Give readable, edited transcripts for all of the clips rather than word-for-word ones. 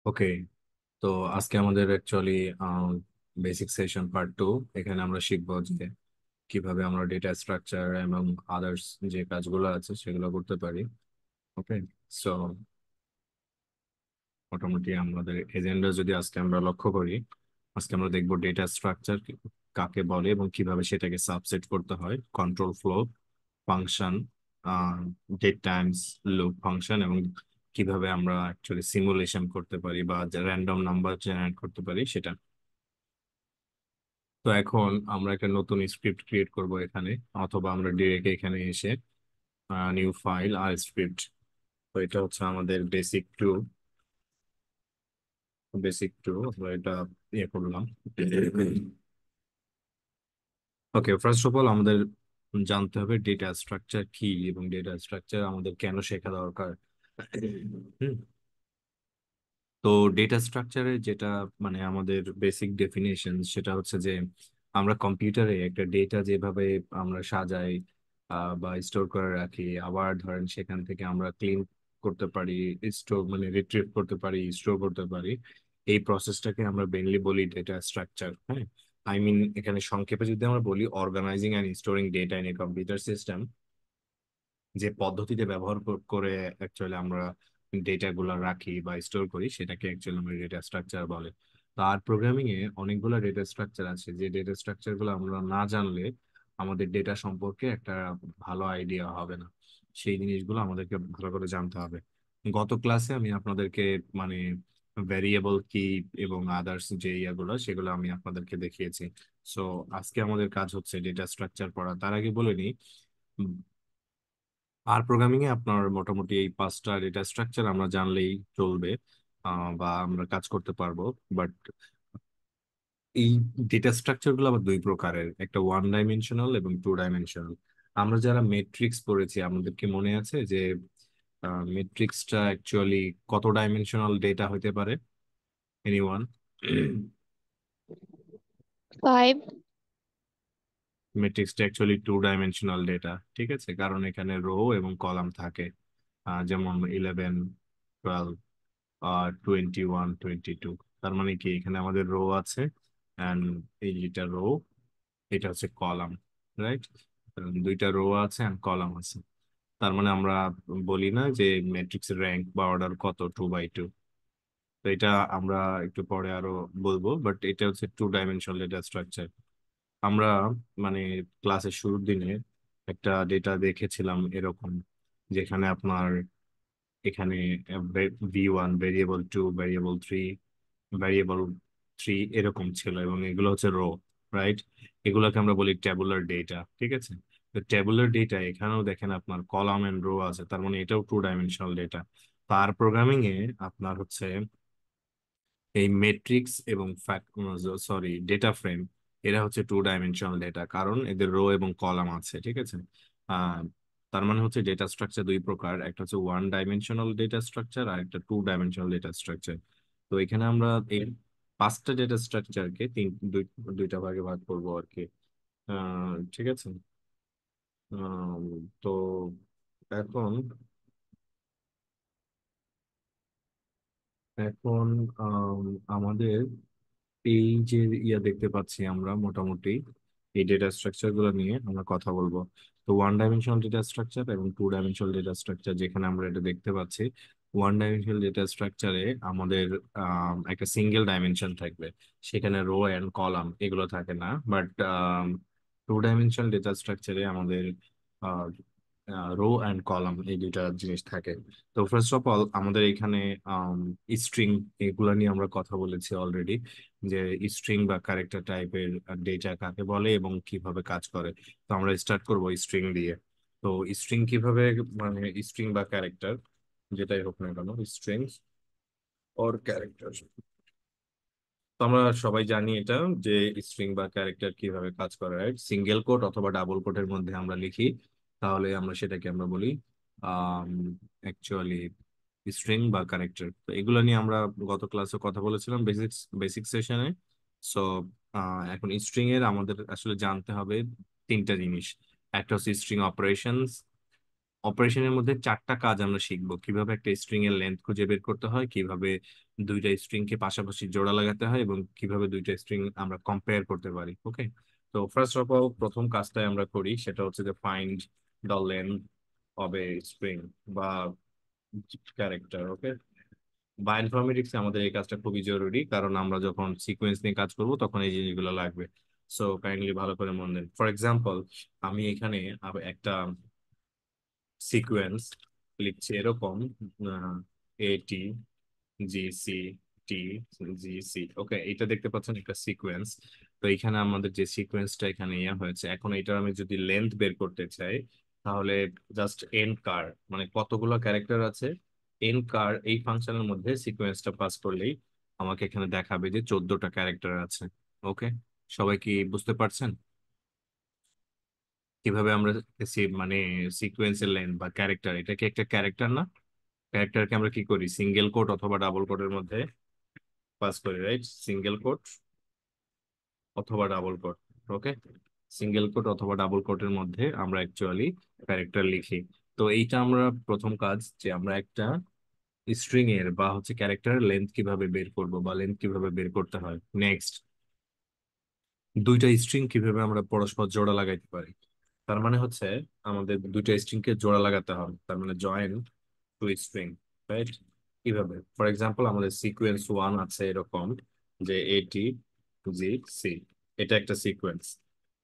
ওকে, তো আজকে আমাদের অ্যাকচুয়ালি বেসিক সেশন পার্ট 2। এখানে আমরা শিখবো যে কিভাবে আমরা ডেটা স্ট্রাকচার এবং আদার্স যে কাজগুলো আছে সেগুলো করতে পারি। ওকে, সো মোটামুটি আমাদের এজেন্ডা যদি আজকে আমরা লক্ষ্য করি, আজকে আমরা দেখবো ডেটা স্ট্রাকচার কাকে বলে এবং কিভাবে সেটাকে সাবসেট করতে হয়, control flow function, date times loop function, এবং কিভাবে আমরা অ্যাকচুয়ালি সিমুলেশন করতে পারি বা র্যান্ডম নাম্বার জেনারেট করতে পারি সেটা। তো এখন আমরা একটা নতুন স্ক্রিপ্ট ক্রিয়েট করব এখানে, অথবা আমরা ডিরেক্ট এখানে এসে নিউ ফাইল আর স্ক্রিপ্ট। তো এটা হচ্ছে আমাদের বেসিক টু আমরা এটা ইয়ে করলাম। ওকে, ফার্স্ট অফ অল আমাদের জানতে হবে ডেটা স্ট্রাকচার কি এবং ডেটা স্ট্রাকচার আমাদের কেন শেখা দরকার। হুম, তো ডেটা স্ট্রাকচারের যেটা মানে আমাদের বেসিক ডেফিনেশন সেটা হচ্ছে যে আমরা কম্পিউটারে একটা ডেটা যেভাবে আমরা সাজাই বা স্টোর করে রাখি, আবার ধরেন সেখান থেকে আমরা ক্লিন করতে পারি, স্টোর মানে রিট্রিভ করতে পারি, স্টোর করতে পারি। এই প্রসেসটাকে আমরা মেইনলি বলি ডেটা স্ট্রাকচার। হ্যাঁ, আই মিন এখানে সংক্ষেপে যদি আমরা বলি organizing and storing data in a computer system, যে পদ্ধতিতে ব্যবহার করে অ্যাকচুয়ালি আমরা ডেটা গুলা রাখি বা স্টোর করি সেটাকে অ্যাকচুয়ালি আমরা ডেটা স্ট্রাকচার বলে। তার প্রোগ্রামিং এ অনেকগুলো ডেটা স্ট্রাকচার আছে, যে ডেটা স্ট্রাকচার গুলো আমরা না জানলে আমাদের ডেটা সম্পর্কে একটা ভালো আইডিয়া হবে না। সেই জিনিসগুলো আমাদেরকে ভালো করে জানতে হবে। গত ক্লাসে আমি আপনাদেরকে মানে ভ্যারিয়েবল কি এবং আদার্স যে ইয়াগুলো সেগুলো আমি আপনাদেরকে দেখিয়েছি। সো আজকে আমাদের কাজ হচ্ছে ডেটা স্ট্রাকচার পড়া। তার আগে বলে নিই, আর প্রোগ্রামিং এ আপনার মোটামুটি এই 5টা ডেটা স্ট্রাকচার আমরা জানলেই চলবে, বা আমরা কাজ করতে পারবো। বাট এই ডেটা স্ট্রাকচার গুলো আবার দুই প্রকারের, একটা ওয়ান ডাইমেনশনাল এবং টু ডাইমেনশনাল। আমরা যারা মেট্রিক্স পড়েছি আমাদের কি মনে আছে যে মেট্রিক্সটা অ্যাকচুয়ালি কত ডাইমেনশনাল ডেটা হতে পারে? এনিওয়ান? ফাইভ। মেট্রিক্সটা অ্যাকচুয়ালি টু ডাইমেনশনাল ডেটা, ঠিক আছে, কারণ এখানে রো এবং কলাম থাকে। যেমন 11, 12, 21, 22। তার মানে কি এখানে আমাদের রো আছে, অ্যান্ড এই যেটা রো এটা হচ্ছে কলাম, রাইট? দুইটা রো আছে অ্যান্ড কলাম আছে। তার মানে আমরা বলি না যে ম্যাট্রিক্সের র্যাঙ্ক বা অর্ডার কত, 2 বাই 2। তো এটা আমরা একটু পরে আরো বলবো, বাট এটা হচ্ছে টু ডাইমেনশনাল ডেটা স্ট্রাকচার। আমরা মানে ক্লাসের শুরুর দিনে একটা ডেটা দেখেছিলাম এরকম, যেখানে আপনার এখানে V1, ভেরিয়েবল 2, ভেরিয়েবল 3 এরকম ছিল, এবং এগুলো হচ্ছে রো, রাইট? এগুলোকে আমরা বলি ট্যাবুলার ডেটা, ঠিক আছে। তো ট্যাবুলার ডেটা এখানেও দেখেন আপনার কলাম এন্ড রো আছে, তার মানে এটাও টু ডাইমেনশনাল ডেটা। তার প্রোগ্রামিং এ আপনার হচ্ছে এই মেট্রিক্স এবং সরি ডেটা ফ্রেম, এরা হচ্ছে টু ডাইমেনশনাল ডেটা, কারণ এদের রো এবং কলাম আছে, ঠিক আছে। আহ তার মানে হচ্ছে ডেটা স্ট্রাকচার দুই প্রকার, একটা হচ্ছে ওয়ান ডাইমেনশনাল ডেটা স্ট্রাকচার আর একটা টু ডাইমেনশনাল ডেটা স্ট্রাকচার। তো এখানে আমরা এই 5টা ডেটা স্ট্রাকচারকে দুইটা ভাগে ভাগ করবো আর কি। ঠিক আছে। তো এখন এখন আমাদের এই যে ইয়া দেখতে পাচ্ছি আমরা মোটামুটি এই ডেটা স্ট্রাকচার গুলো নিয়ে আমরা কথা বলবো। তো ওয়ান ডাইমেনশনাল ডেটা স্ট্রাকচার এবং টু ডাইমেনশনাল ডেটা স্ট্রাকচার, যেখানে আমরা এটা দেখতে পাচ্ছি ওয়ান ডাইমেনশনাল ডেটা স্ট্রাকচারে আমাদের একটা সিঙ্গেল ডাইমেনশন থাকবে, সেখানে রো এন্ড কলাম এগুলো থাকে না। বাট টু ডাইমেনশনাল ডেটা স্ট্রাকচারে আমাদের রো অ্যান্ড কলাম এই দুইটা জিনিস থাকে। তো ফার্স্ট অফ অল আমাদের এখানে স্ট্রিং এগুলা নিয়ে আমরা কথা বলেছি অলরেডি, যে স্ট্রিং বা ক্যারেক্টার টাইপের ডেটা কাকে বলে এবং কিভাবে কাজ করে। তো আমরা স্টার্ট করব স্ট্রিং দিয়ে। তো স্ট্রিং কিভাবে, মানে স্ট্রিং বা ক্যারেক্টার যেটাই হোক না কেন, স্ট্রিং অর ক্যারেক্টার, তো আমরা সবাই জানি এটা, যে স্ট্রিং বা ক্যারেক্টার কিভাবে কাজ করে, রাইট? সিঙ্গেল কোট অথবা ডাবল কোটের মধ্যে আমরা লিখি, তাহলে আমরা সেটাকে আমরা বলি অ্যাকচুয়ালি স্ট্রিং বা ক্যারেক্টার। তো এগুলো নিয়ে আমরা গত ক্লাসে কথা বলেছিলাম বেসিক সেশনে। সো এখন স্ট্রিং এর আমাদের আসলে জানতে হবে তিনটা জিনিস। একটা হচ্ছে স্ট্রিং অপারেশনস, অপারেশনের মধ্যে চারটা কাজ আমরা শিখবো: কিভাবে একটা স্ট্রিং এর লেন্থ খুঁজে বের করতে হয়, কিভাবে দুইটা স্ট্রিং কে পাশাপাশি জোড়া লাগাতে হয়, এবং কিভাবে দুইটা স্ট্রিং আমরা কম্পেয়ার করতে পারি। ওকে, তো ফার্স্ট অফ অল প্রথম কাজটাই আমরা করি, সেটা হচ্ছে যে find the length of a string বা ক্যারেক্টার। ওকে, বায়োইনফরমেটিক্সে আমাদের এই কাজটা খুবই জরুরি, কারণ আমরা যখন সিকোয়েন্স নিয়ে কাজ করব তখন এই জিনিসগুলো লাগবে। সো কাইন্ডলি ভালো করে মনে দেন। ফর এক্সাম্পল, আমি এখানে একটা সিকোয়েন্স লিখছি এরকম, এটি, জিসি, টি, জিসি। ওকে, এটা দেখতে পাচ্ছেন একটা সিকোয়েন্স। তো এখানে আমাদের যে সিকোয়েন্সটা এখানে ইয়া হয়েছে, এখন এটার আমি যদি লেন্থ বের করতে চাই, তাহলে জাস্ট এন কার, মানে কতগুলো ক্যারেক্টার আছে, এন কার এই ফাংশনের মধ্যে সিকোয়েন্সটা পাস করলেই আমাকে এখানে দেখাবে যে 14টা ক্যারেক্টার আছে। ওকে, সবাই কি বুঝতে পারছেন কিভাবে আমরা মানে সিকোয়েন্সের লেন্থ বা ক্যারেক্টার, এটা কি একটা ক্যারেক্টার না? ক্যারেক্টারকে আমরা কি করি, সিঙ্গেল কোট অথবা ডাবল কোটের মধ্যে পাস করি, রাইট? সিঙ্গেল কোট অথবা ডাবল কোট। ওকে, সিঙ্গেল কোট অথবা ডাবল কোটের মধ্যে আমরা অ্যাকচুয়ালি ক্যারেক্টার লিখি। তো এইটা আমরা প্রথম কাজ, যে আমরা একটা স্ট্রিং এর বা হচ্ছে ক্যারেক্টারের লেন্থ কিভাবে বের করব বা লেন্থ কিভাবে বের করতে হয়। নেক্সট, দুইটা স্ট্রিং কিভাবে আমরা পরস্পর জোড়া লাগাইতে পারি। তার মানে হচ্ছে আমাদের দুইটা স্ট্রিং কে জোড়া লাগাতে হবে, তার মানে জয়েন টু স্ট্রিং, রাইট? কিভাবে? ফর এক্সাম্পল, আমাদের সিকোয়েন্স ওয়ান আছে এরকম, যে এটি, জি, সি, এটা একটা সিকোয়েন্স।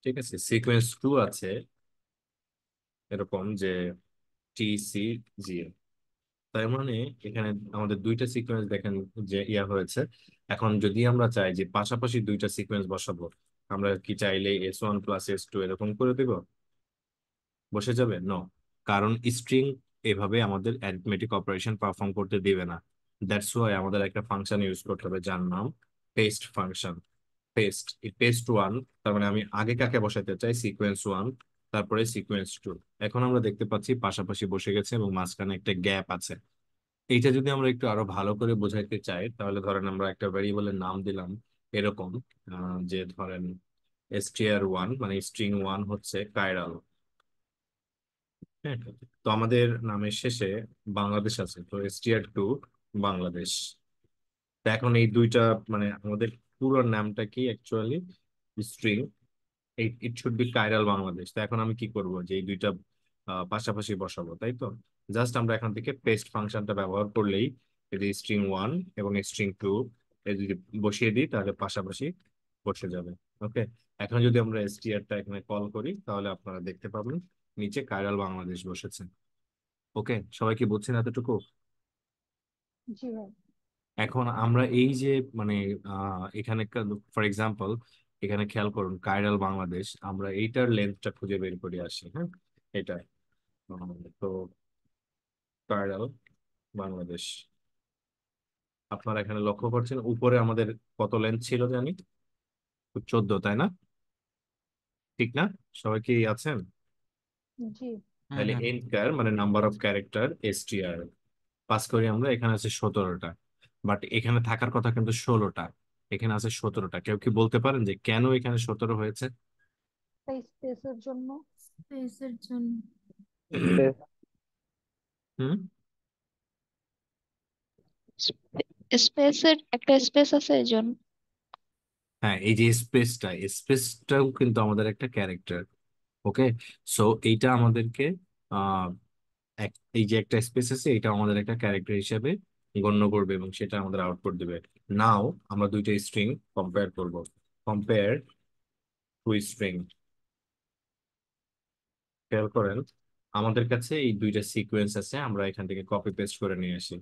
ঠিক আছে, সিকোয়েন্স টু আছে এরকম, যে টি, সি, জি। তার মানে এখানে আমাদের দুইটা সিকোয়েন্স দেখেন যে ইয়া হয়েছে। এখন যদি আমরা চাই যে পাশাপাশি দুইটা সিকোয়েন্স বসাবো, আমরা কি চাইলে S1 + S2 এরকম করে দিব? বসে যাবে? নো, কারণ স্ট্রিং এভাবে আমাদের অ্যারিথমেটিক অপারেশন পারফর্ম করতে দিবে না। দ্যাটস ওয়াই আমাদের একটা ফাংশন ইউজ করতে হবে যার নাম পেস্ট ফাংশন। পেস্ট, এই পেস্ট ওয়ান, তার মানে আমি আগে কাকে বসাতে চাই, সিকোয়েন্স ওয়ান, তারপরে সিকোয়েন্স টু। এখন আমরা দেখতে পাচ্ছি পাশাপাশি বসে গেছে এবং মাঝখানে একটা গ্যাপ আছে। এইটা যদি আমরা একটু আরো ভালো করে বোঝাইতে চাই, তাহলে ধরেন আমরা একটা ভেরিয়েবলের নাম দিলাম এরকম, যে ধরেন str1, মানে স্ট্রিং ওয়ান হচ্ছে কাইরাল। হ্যাঁ, তো আমাদের নামের শেষে বাংলাদেশ আছে, তো str2 বাংলাদেশ। তো এখন এই দুইটা, মানে আমাদের পুরো নামটা কি actually string, it should be chiral Bangladesh. তো এখন আমি কি করব, যে এই দুইটা পাশাপাশি বসাবো, তাই তো? জাস্ট আমরা এখান থেকে পেস্ট ফাংশনটা ব্যবহার করলেই যদি স্ট্রিং ওয়ান এবং স্ট্রিং টু যদি বসিয়ে দিই, তাহলে পাশাপাশি বসে যাবে। ওকে, এখন যদি আমরা str টা এখানে কল করি, তাহলে আপনারা দেখতে পাবেন নিচে কাইরাল বাংলাদেশ বসেছে। ওকে, সবাই কি বুঝছেন এতটুকু? জি ভাই। এখন আমরা এই যে মানে এখানে ফর এক্সাম্পল, এখানে খেয়াল করুন কাইরাল বাংলাদেশ, আমরা এইটার লেন্থটা খুঁজে বের করে আসি। হ্যাঁ, এটা তো কাইরাল বাংলাদেশ, আপনারা এখানে লক্ষ্য করছেন উপরে আমাদের কত লেন্থ ছিল জানি, 14, তাই না? ঠিক না? সবাই কি আছেন? জি। হুম তাহলে হুম। এন কার মানে number of character STR pass করি আমরা, এখানে আছে 17টা, বাট এখানে থাকার কথা কিন্তু 16টা, এখানে আছে 17টা। কেউ কি বলতে পারেন যে কেন এখানে 17 হয়েছে? তাই স্পেসের জন্য। স্পেসের জন্য। স্পেস হুম। স্পেসের একটা স্পেস আছে এই জন্য। হ্যাঁ, এই যে স্পেসটা, স্পেসটাও কিন্তু আমাদের একটা ক্যারেক্টার। ওকে, সো এইটা আমাদেরকে আহ এই যে একটা স্পেস আছে, এটা আমাদের একটা ক্যারেক্টার হিসেবে গণ্য করবে এবং সেটা আমাদের আউটপুট দিবে। নাও আমরা দুইটা স্ট্রিং কম্পেয়ার করব। কম্পেয়ার টু স্ট্রিং, খেয়াল করেন আমাদের কাছে এই দুইটা সিকোয়েন্স আছে, আমরা এখান থেকে কপি পেস্ট করে নিয়ে আসি।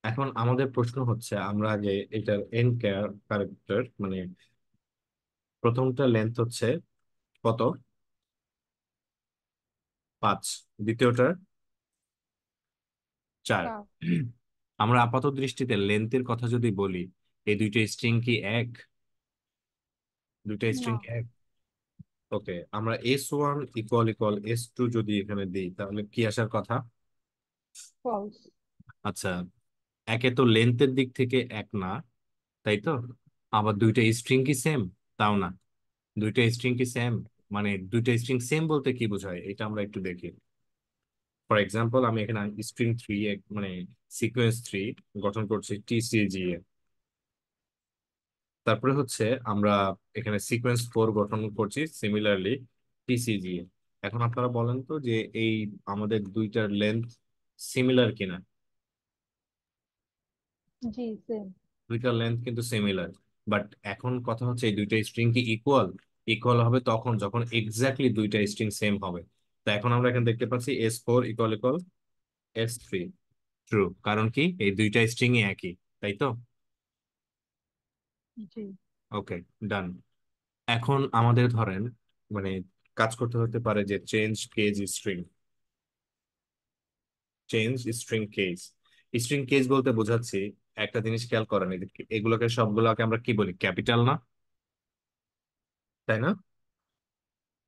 এখন আমাদের প্রশ্ন হচ্ছে, আমরা যে এটার এন ক্যারেক্টার, মানে প্রথমটা লেন্থ হচ্ছে কত, 5, দ্বিতীয়টার 4। 4। আমরা আপাত দৃষ্টিতে লেন্থের কথা যদি বলি, এই দুইটা স্ট্রিং কি এক? দুইটা না। স্ট্রিং এক। ওকে, আমরা S1 = S2 যদি এখানে দিই, তাহলে কি আসার কথা? ফলস। আচ্ছা, একে তো লেন্থের দিক থেকে এক না, তাই তো? আবার দুইটা স্ট্রিং কি সেম? তাও না। দুইটা স্ট্রিং কি সেম? মানে দুইটা স্ট্রিং সেম বলতে কি বোঝায় এটা আমরা একটু দেখি। ফর এক্সাম্পল আমি এখানে স্ট্রিং থ্রি, মানে সিকোয়েন্স থ্রি গঠন করছি টিসিজি এ। তারপরে হচ্ছে আমরা এখানে সিকোয়েন্স ফোর গঠন করছি সিমিলারলি টিসিজি এ। এখন আপনারা বলেন তো যে এই আমাদের দুইটার লেন্থ সিমিলার কিনা। জি সেম। দুইটার লেন্থ কিন্তু সিমিলার, বাট এখন কথা হচ্ছে এই দুইটা স্ট্রিং কি ইকুয়াল? ইকুয়াল হবে তখন যখন এক্স্যাক্টলি দুইটা স্ট্রিং সেম হবে। তো এখন আমরা এখানে দেখতে পাচ্ছি S four equal equal S three, true. কারণ কি এই দুইটা স্ট্রিং একই, তাই তো? জি ওকে, ডান। এখন আমাদের ধরেন মানে কাজ করতে হতে পারে যে change cage string, change string cage. String cage বলতে বোঝাচ্ছি, একটা জিনিস খেয়াল করেন, এগুলোকে সবগুলোকে আমরা কি বলি, ক্যাপিটাল না? তাই না?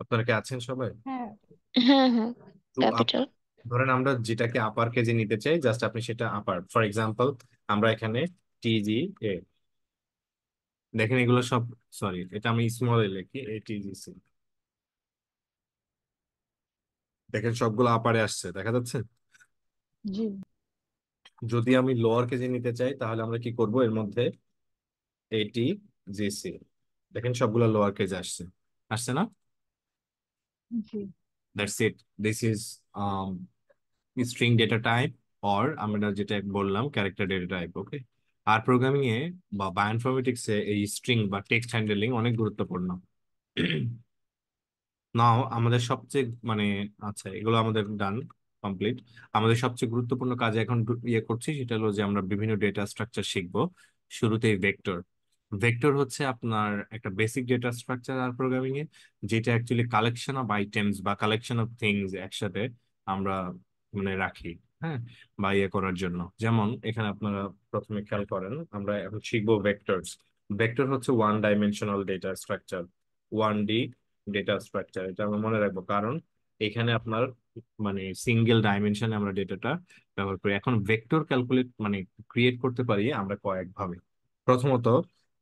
আপনারা কি আছেন সবাই? হ্যাঁ। হ্যাঁ হ্যাঁ, তো ক্যাপিটাল। ধরেন আমরা যেটাকে আপার কেজে নিতে চাই, জাস্ট আপনি সেটা আপার। ফর এক্সাম্পল আমরা এখানে টিজি এ, দেখেন এগুলো সব, সরি এটা আমি স্মল এ লিখি, এটিজিসি। দেখেন সবগুলো আপারে আসছে, দেখা যাচ্ছে। জি যদি আমি লোয়ার কেজে নিতে চাই তাহলে আমরা কি করব, এর মধ্যে এটি জিসি। দেখেন সবগুলো লোয়ার কেজে আসছে, আসছে না? জি that's it, this is string data type, or আমরা যেটা বললাম ক্যারেক্টার ডেটা টাইপ। ওকে। আর প্রোগ্রামিং এ বা বায়োইনফরমেটিক্স এ এই স্ট্রিং বা টেক্সট হ্যান্ডলিং অনেক গুরুত্বপূর্ণ। নাও আমাদের সবচেয়ে মানে, আচ্ছা এগুলো আমাদের ডান, কমপ্লিট। আমাদের সবচেয়ে গুরুত্বপূর্ণ কাজ এখন ইয়ে করছি, সেটা হলো যে আমরা বিভিন্ন ডেটা স্ট্রাকচার শিখবো। শুরুতেই ভেক্টর। ভেক্টর হচ্ছে আপনার একটা বেসিক ডেটা স্ট্রাকচার আর প্রোগ্রামিং এ, যেটা অ্যাকচুয়ালি কালেকশন অফ আইটেমস বা কালেকশন অফ থিংস একসাথে আমরা মানে রাখি। হ্যাঁ, বা ইয়ে করার জন্য, যেমন এখানে আপনারা প্রথমে খেয়াল করেন আমরা এখন শিখবো ভেক্টরস। ভেক্টর হচ্ছে one dimensional data structure, one D data structure. এটা আমরা মনে রাখবো, কারণ এখানে আপনার মানে সিঙ্গেল ডাইমেনশনে আমরা ডেটাটা ব্যবহার করি। এখন ভেক্টর ক্যালকুলেট মানে ক্রিয়েট করতে পারি আমরা কয়েক ভাবে। প্রথমত,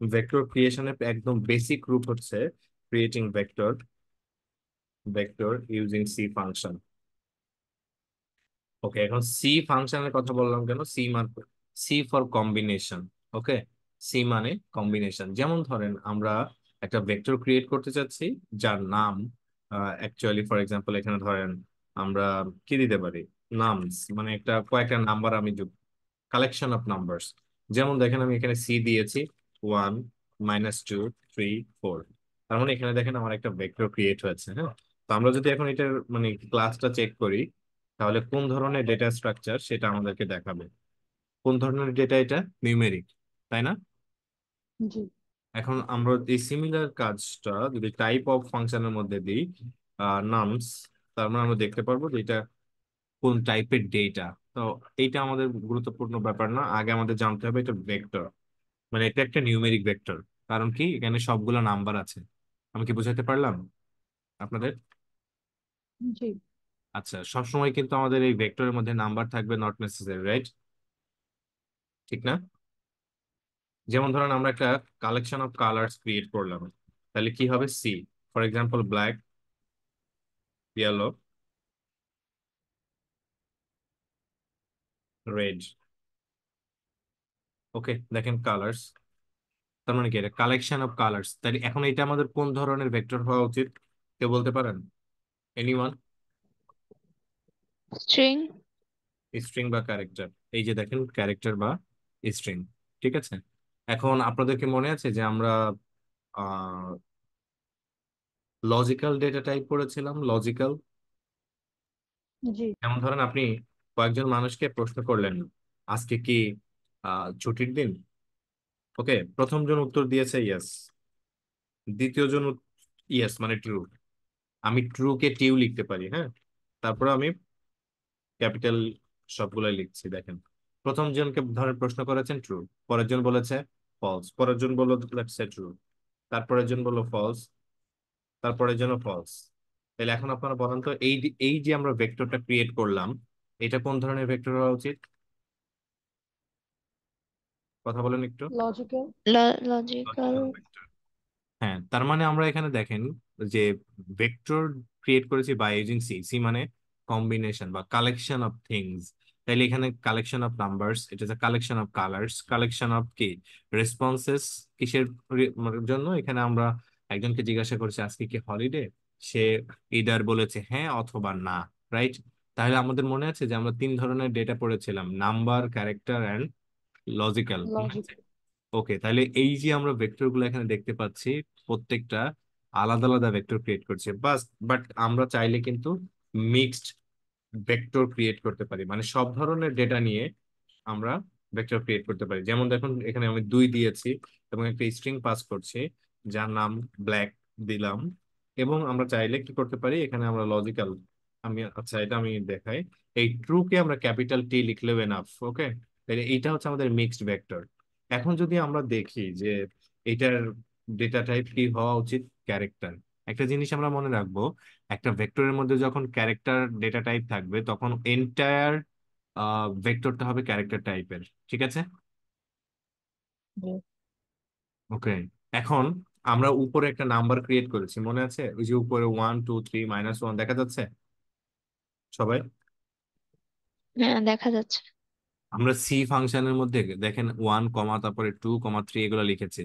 ভেক্টর ক্রিয়েশনের একদম বেসিক রূপ হচ্ছে creating vector, vector using C function. Okay, এখন সি ফাংশনের কথা বললাম কেন? সি মানে C for combination. Okay, C মানে কম্বিনেশন। যেমন ধরেন আমরা একটা ভেক্টর ক্রিয়েট করতে চাচ্ছি যার নাম অ্যাকচুয়ালি, ফর এক্সাম্পল এখানে ধরেন আমরা কি দিতে পারি, নামস মানে একটা কয়েকটা নাম্বার আমি কালেকশন অফ নাম্বারস। যেমন দেখেন আমি এখানে সি দিয়েছি, one, minus two, three, four. তার মানে এখানে দেখেন আমার একটা ভেক্টর ক্রিয়েট হয়েছে। হ্যাঁ, তো আমরা যদি এখন এটার মানে ক্লাসটা চেক করি, তাহলে কোন ধরনের ডেটা স্ট্রাকচার সেটা আমাদেরকে দেখাবে। কোন ধরনের ডেটা এটা? নিউমেরিক, তাই না? জি এখন আমরা এই সিমিলার কাজটা যদি টাইপ অফ ফাংশনের মধ্যে দিই, নামস, তার মানে আমরা দেখতে পারবো যে এটা কোন টাইপের ডেটা। তো এইটা আমাদের গুরুত্বপূর্ণ ব্যাপার না, আগে আমাদের জানতে হবে এটা ভেক্টর, মানে এটা একটা নিউমেরিক ভেক্টর। কারণ কি এখানে সবগুলো নাম্বার আছে। আমি কি বুঝাতে পারলাম আপনাদের? জি আচ্ছা, সবসময় কিন্তু আমাদের এই ভেক্টরের মধ্যে নাম্বার থাকবে নট নেসেসারি, রাইট? ঠিক না? যেমন ধরেন আমরা একটা কালেকশন অফ কালার্স ক্রিয়েট করলাম, তাহলে কি হবে? C, for example black, yellow, red. Okay, দেখেন কালার্স, তার মানে কি এটা কালেকশন অফ কালার্স। তাহলে এখন এটা আমাদের কোন ধরনের ভেক্টর হওয়া উচিত? কেউ বলতে পারেন? এনিওয়ান? স্ট্রিং। স্ট্রিং বা ক্যারেক্টার? এই যে দেখেন ক্যারেক্টার বা স্ট্রিং। ঠিক আছে। এখন আপনাদেরকে মনে আছে যে আমরা লজিক্যাল ডেটা টাইপ করেছিলাম, লজিক্যাল। জি যেমন ধরেন আপনি কয়েকজন মানুষকে প্রশ্ন করলেন আজকে কি ছুটির দিন। ওকে, প্রথম জন উত্তর দিয়েছে ইয়েস, দ্বিতীয় জন ইয়েস মানে ট্রু। আমি ট্রু কে টিউ লিখতে পারি, হ্যাঁ। তারপরে আমি ক্যাপিটাল সবগুলাই লিখছি। দেখেন প্রথম জনকে ধরেন প্রশ্ন করেছেন ট্রু, পরের জন বলেছে ফলস, পরের জন বলল লেটস সে ট্রু, তারপরের জন বলল ফলস, তারপরের জন্য ফলস। তাহলে এখন আপনারা বলেন তো এই যে আমরা ভেক্টরটা ক্রিয়েট করলাম, এটা কোন ধরনের ভেক্টর হওয়া উচিত? কথা বলেন একটু। লজিক্যাল। লজিক্যাল। Logical vector. হ্যাঁ, তার মানে আমরা এখানে দেখেন যে ভেক্টর ক্রিয়েট করেছি বাই ইউজিং সি। সি মানে কম্বিনেশন বা কালেকশন অফ থিংস। তাইলে এখানে কালেকশন অফ নাম্বারস, এটা যে collection of colours, collection of কি রেসপন্সেস। কিসের জন্য? এখানে আমরা একজনকে জিজ্ঞাসা করছি আজকে কি হলিডে, সে ইদার বলেছে হ্যাঁ অথবা না, রাইট? তাহলে আমাদের মনে আছে যে আমরা তিন ধরনের ডেটা পড়েছিলাম, number, character and logical. Logic. Okay, তাহলে এই যে আমরা ভেক্টর গুলো এখানে দেখতে পাচ্ছি, প্রত্যেকটা আলাদা আলাদা ভেক্টর ক্রিয়েট করছে বাস। বাট আমরা চাইলে কিন্তু মিক্সড ভেক্টর ক্রিয়েট করতে পারি, মানে সব ধরনের ডেটা নিয়ে আমরা ভেক্টর ক্রিয়েট করতে পারি। যেমন দেখুন এখানে আমি 2 দিয়েছি এবং একটা স্ট্রিং পাস করছি যার নাম ব্ল্যাক দিলাম। এবং আমরা চাইলে কি করতে পারি, এখানে আমরা লজিক্যাল, আমি আচ্ছা এটা আমি দেখাই। এই ট্রু কে আমরা ক্যাপিটাল টি লিখলেও এনাফ। ওকে, তাহলে এইটা হচ্ছে আমাদের মিক্সড ভেক্টর। এখন যদি আমরা দেখি যে এটার ডেটা টাইপ কি হওয়া উচিত, ক্যারেক্টার। একটা জিনিস আমরা মনে রাখবো, একটা ভেক্টরের মধ্যে যখন ক্যারেক্টার ডেটা টাইপ থাকবে তখন এন্টায়ার ভেক্টরটা হবে ক্যারেক্টার টাইপের। ঠিক আছে? জি। ওকে, এখন আমরা উপরে একটা নাম্বার ক্রিয়েট করেছি, মনে আছে? ওই যে উপরে 1 2 3 -1 দেখা যাচ্ছে সবাই? হ্যাঁ, দেখা যাচ্ছে। আমরা সি ফাংশনের মধ্যে দেখেন 1 তারপরে 2 3 এগুলো লিখেছি।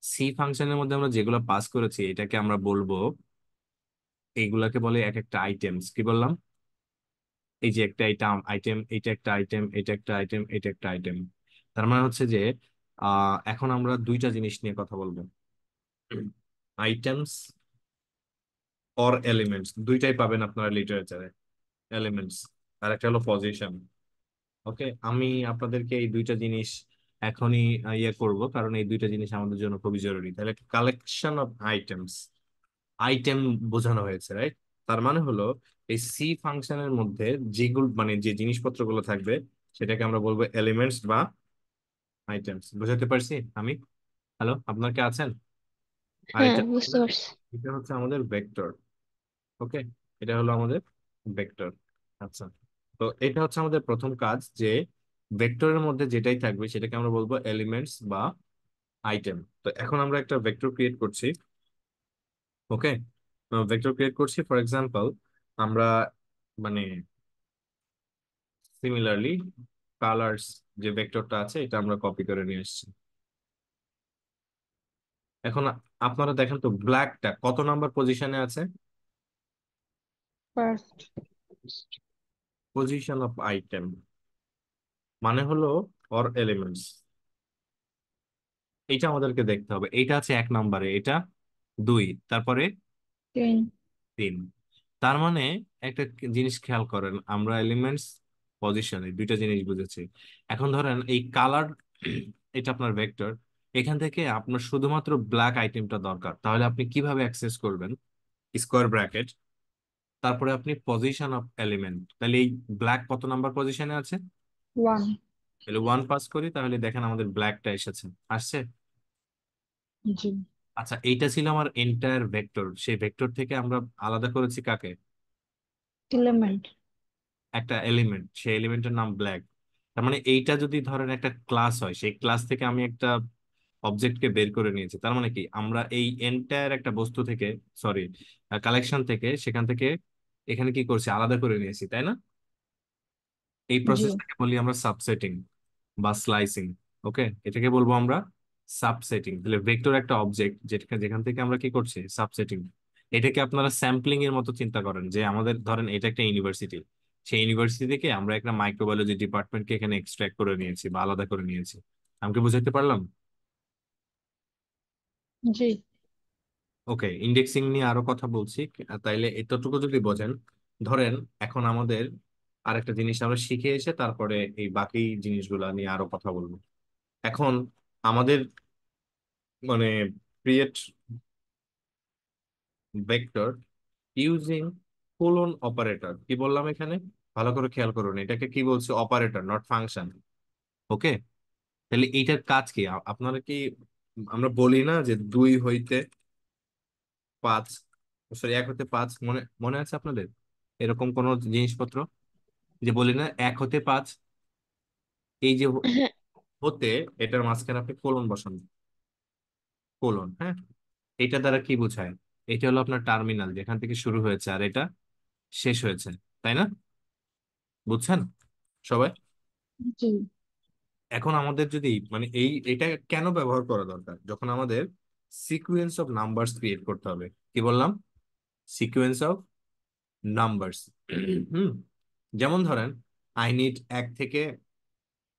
সি ফাংশনের মধ্যে আমরা যেগুলো পাস করেছি এটাকে আমরা বলবো, এইগুলাকে বলে এক একটা আইটেমস। কি বললাম? এই যে একটা আইটেম, আইটেম, এটা একটা আইটেম, এটা একটা আইটেম, এটা একটা আইটেম। তার মানে হচ্ছে যে এখন আমরা দুইটা জিনিস নিয়ে কথা বলবো, আইটেমস অর এলিমেন্টস, দুইটাই পাবেন আপনারা লিটারেচারে। এলিমেন্টস আর একটা হলো পজিশন। ওকে, আমি আপনাদেরকে এই দুইটা জিনিস এখনই ইয়ে করব, কারণ এই দুইটা জিনিস আমাদের জন্য খুবই জরুরি। তাহলে কালেকশন অফ আইটেমস, আইটেম বোঝানো হয়েছে, রাইট? তার মানে হলো এই সি ফাংশনের মধ্যে যেগুলো মানে যে জিনিসপত্রগুলো থাকবে সেটাকে আমরা বলবো এলিমেন্টস বা আইটেমস। বুঝাতে পারছি আমি? হ্যালো, আপনার কি আছেন? আর হ্যাঁ, এটা বুঝতে পারছি। এটা হচ্ছে আমাদের ভেক্টর। ওকে, এটা হলো আমাদের ভেক্টর। আচ্ছা, তো এটা হচ্ছে আমাদের প্রথম কাজ, যে ভেক্টরের মধ্যে যেটাই থাকবে সেটাকে আমরা বলবো এলিমেন্টস বা আইটেম। তো এখন আমরা একটা ভেক্টর ক্রিয়েট করছি। ওকে, ভেক্টর ক্রিয়েট করছি, ফর এক্সাম্পল আমরা মানে সিমিলারলি কালার্স যে ভেক্টরটা আছে এটা আমরা কপি করে নিয়ে এসেছি। এখন আপনারা দেখেন তো ব্ল্যাকটা কত নাম্বার পজিশনে আছে? ফার্স্ট। পজিশন অফ আইটেম মানে হলো অর এলিমেন্টস, এইটা আমাদেরকে দেখতে হবে। এইটা আছে 1 নম্বরে, এটা 2, তারপরে তিন। 3। তার মানে একটা জিনিস খেয়াল করেন, আমরা এলিমেন্টস পজিশনে দুইটা জিনিস বুঝেছি। এখন ধরেন এই কালার, এটা আপনার ভেক্টর, এখান থেকে আপনার শুধুমাত্র ব্ল্যাক আইটেমটা দরকার, তাহলে আপনি কিভাবে অ্যাক্সেস করবেন? স্কোয়ার ব্র্যাকেট, তারপরে আপনি পজিশন অফ এলিমেন্ট, তাহলে এই ব্ল্যাক কত নাম্বার পজিশনে আছে? ওয়ান। তাহলে 1 পাস করি, তাহলে দেখেন আমাদের ব্ল্যাকটা এসেছে, আসছে। জি। আচ্ছা, এইটা ছিল আমার এন্টায়ার ভেক্টর। সেই ভেক্টর থেকে আমরা আলাদা করেছি কাকে? এলিমেন্ট। একটা এলিমেন্ট, সেই এলিমেন্টের নাম ব্ল্যাক। তার মানে এইটা যদি ধরেন একটা ক্লাস হয়, সেই ক্লাস থেকে আমি একটা অবজেক্টকে বের করে নিয়েছি। তার মানে কি আমরা এই এন্টায়ার একটা বস্তু থেকে, সরি কালেকশন থেকে, সেখান থেকে এখানে কি করছি, আলাদা করে নিয়েছি, তাই না? এই জি। প্রসেসটাকে বলি আমরা সাবসেটিং বা স্লাইসিং। ওকে, এটাকে বলবো আমরা সাবসেটিং। তাহলে ভেক্টর একটা অবজেক্ট যেটা যেখান থেকে আমরা কি করছি, সাবসেটিং। এটাকে আপনারা স্যাম্পলিং এর মতো চিন্তা করেন, যে আমাদের ধরেন এটা একটা ইউনিভার্সিটি, সেই ইউনিভার্সিটি থেকে আমরা একটা মাইক্রোবায়োলজি ডিপার্টমেন্টকে এখানে এক্সট্রাক্ট করে নিয়েছি বা আলাদা করে নিয়েছি। আমাকে বুঝাইতে পারলাম? জি। ওকে, ইন্ডেক্সিং নিয়ে আরো কথা বলছি, তাইলে এতটুকু যদি বোঝেন। ধরেন এখন আমাদের আরেকটা জিনিস আমরা শিখে এসে তারপরে এই বাকি জিনিসগুলা নিয়ে আরো কথা বলবো। এখন আমাদের মানে create vector using colon operator. কি বললাম এখানে? ভালো করে খেয়াল করুন, এটাকে কি বলছে, অপারেটর নট ফাংশন। ওকে, তাহলে এইটার কাজ কি? আপনারা কি, আমরা বলি না যে 2 হইতে 5, সরি 1 হতে 5, মনে মনে আছে আপনাদের এরকম কোন জিনিসপত্র? যে বলি না 1 হতে 5, এই যে হ্যাঁ। হতে, এটার মাঝখানে আপনি কোলন বসান, কোলন, হ্যাঁ। এটা দ্বারা কি বোঝায়? এটা হলো আপনার টার্মিনাল, যেখান থেকে শুরু হয়েছে আর এটা শেষ হয়েছে, তাই না? বুঝছেন সবাই? জি। এখন আমাদের যদি মানে এটা কেন ব্যবহার করা দরকার, যখন আমাদের সিকুয়েন্স অফ নাম্বারস ক্রিয়েট করতে হবে। কি বললাম? Sequence of numbers. হুম। যেমন ধরেন আই নিড 1 থেকে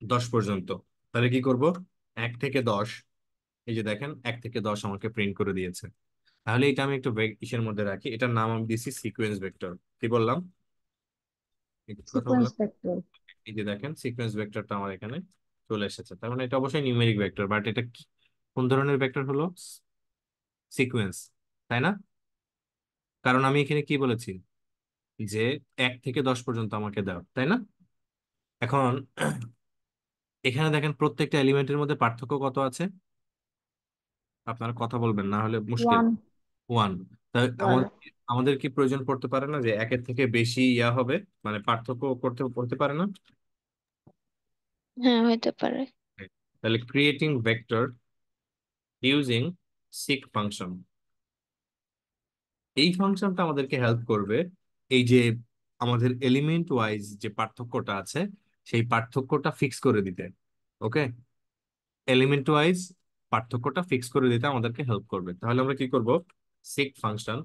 10 পর্যন্ত, তাহলে কি করব? 1 থেকে 10, এই যে দেখেন 1 থেকে 10 আমাকে প্রিন্ট করে দিয়েছে। তাহলে এটা আমি একটু ইসের মধ্যে রাখি, এটার নাম আমি দিছি সিকোয়েন্স ভেক্টর। কি বললাম? একটু কথা সিকোয়েন্স বললাম। ভেক্টর। এই যে দেখেন সিকোয়েন্স ভেক্টরটা আমার এখানে চলে এসেছে, তার মানে এটা অবশ্যই নিউমেরিক ভেক্টর, বাট এটা কোন ধরনের ভেক্টর হলো? সিকোয়েন্স, তাই না? কারণ আমি এখানে কি বলেছি যে 1 থেকে 10 পর্যন্ত আমাকে দাও, তাই না? এখন এখানে দেখেন প্রত্যেকটা এলিমেন্টের মধ্যে পার্থক্য কত আছে? আপনারা কথা বলবেন, না হলে মুশকিল। 1। 1। তাই ওয়ান। আমাদের আমাদের কি প্রয়োজন পড়তে পারে না যে 1-এর থেকে বেশি হবে, মানে পার্থক্য করতে পড়তে পারে না? হ্যাঁ, হইতে পারে। তাহলে creating vector using seq function, এই ফাংশনটা আমাদেরকে হেল্প করবে এই যে আমাদের এলিমেন্ট ওয়াইজ যে পার্থক্যটা আছে সেই পার্থক্যটা ফিক্স করে দিতে। ওকে, এলিমেন্ট ওয়াইজ পার্থক্যটা ফিক্স করে দিতে আমাদেরকে হেল্প করবে। তাহলে আমরা কি করব? সিক ফাংশন,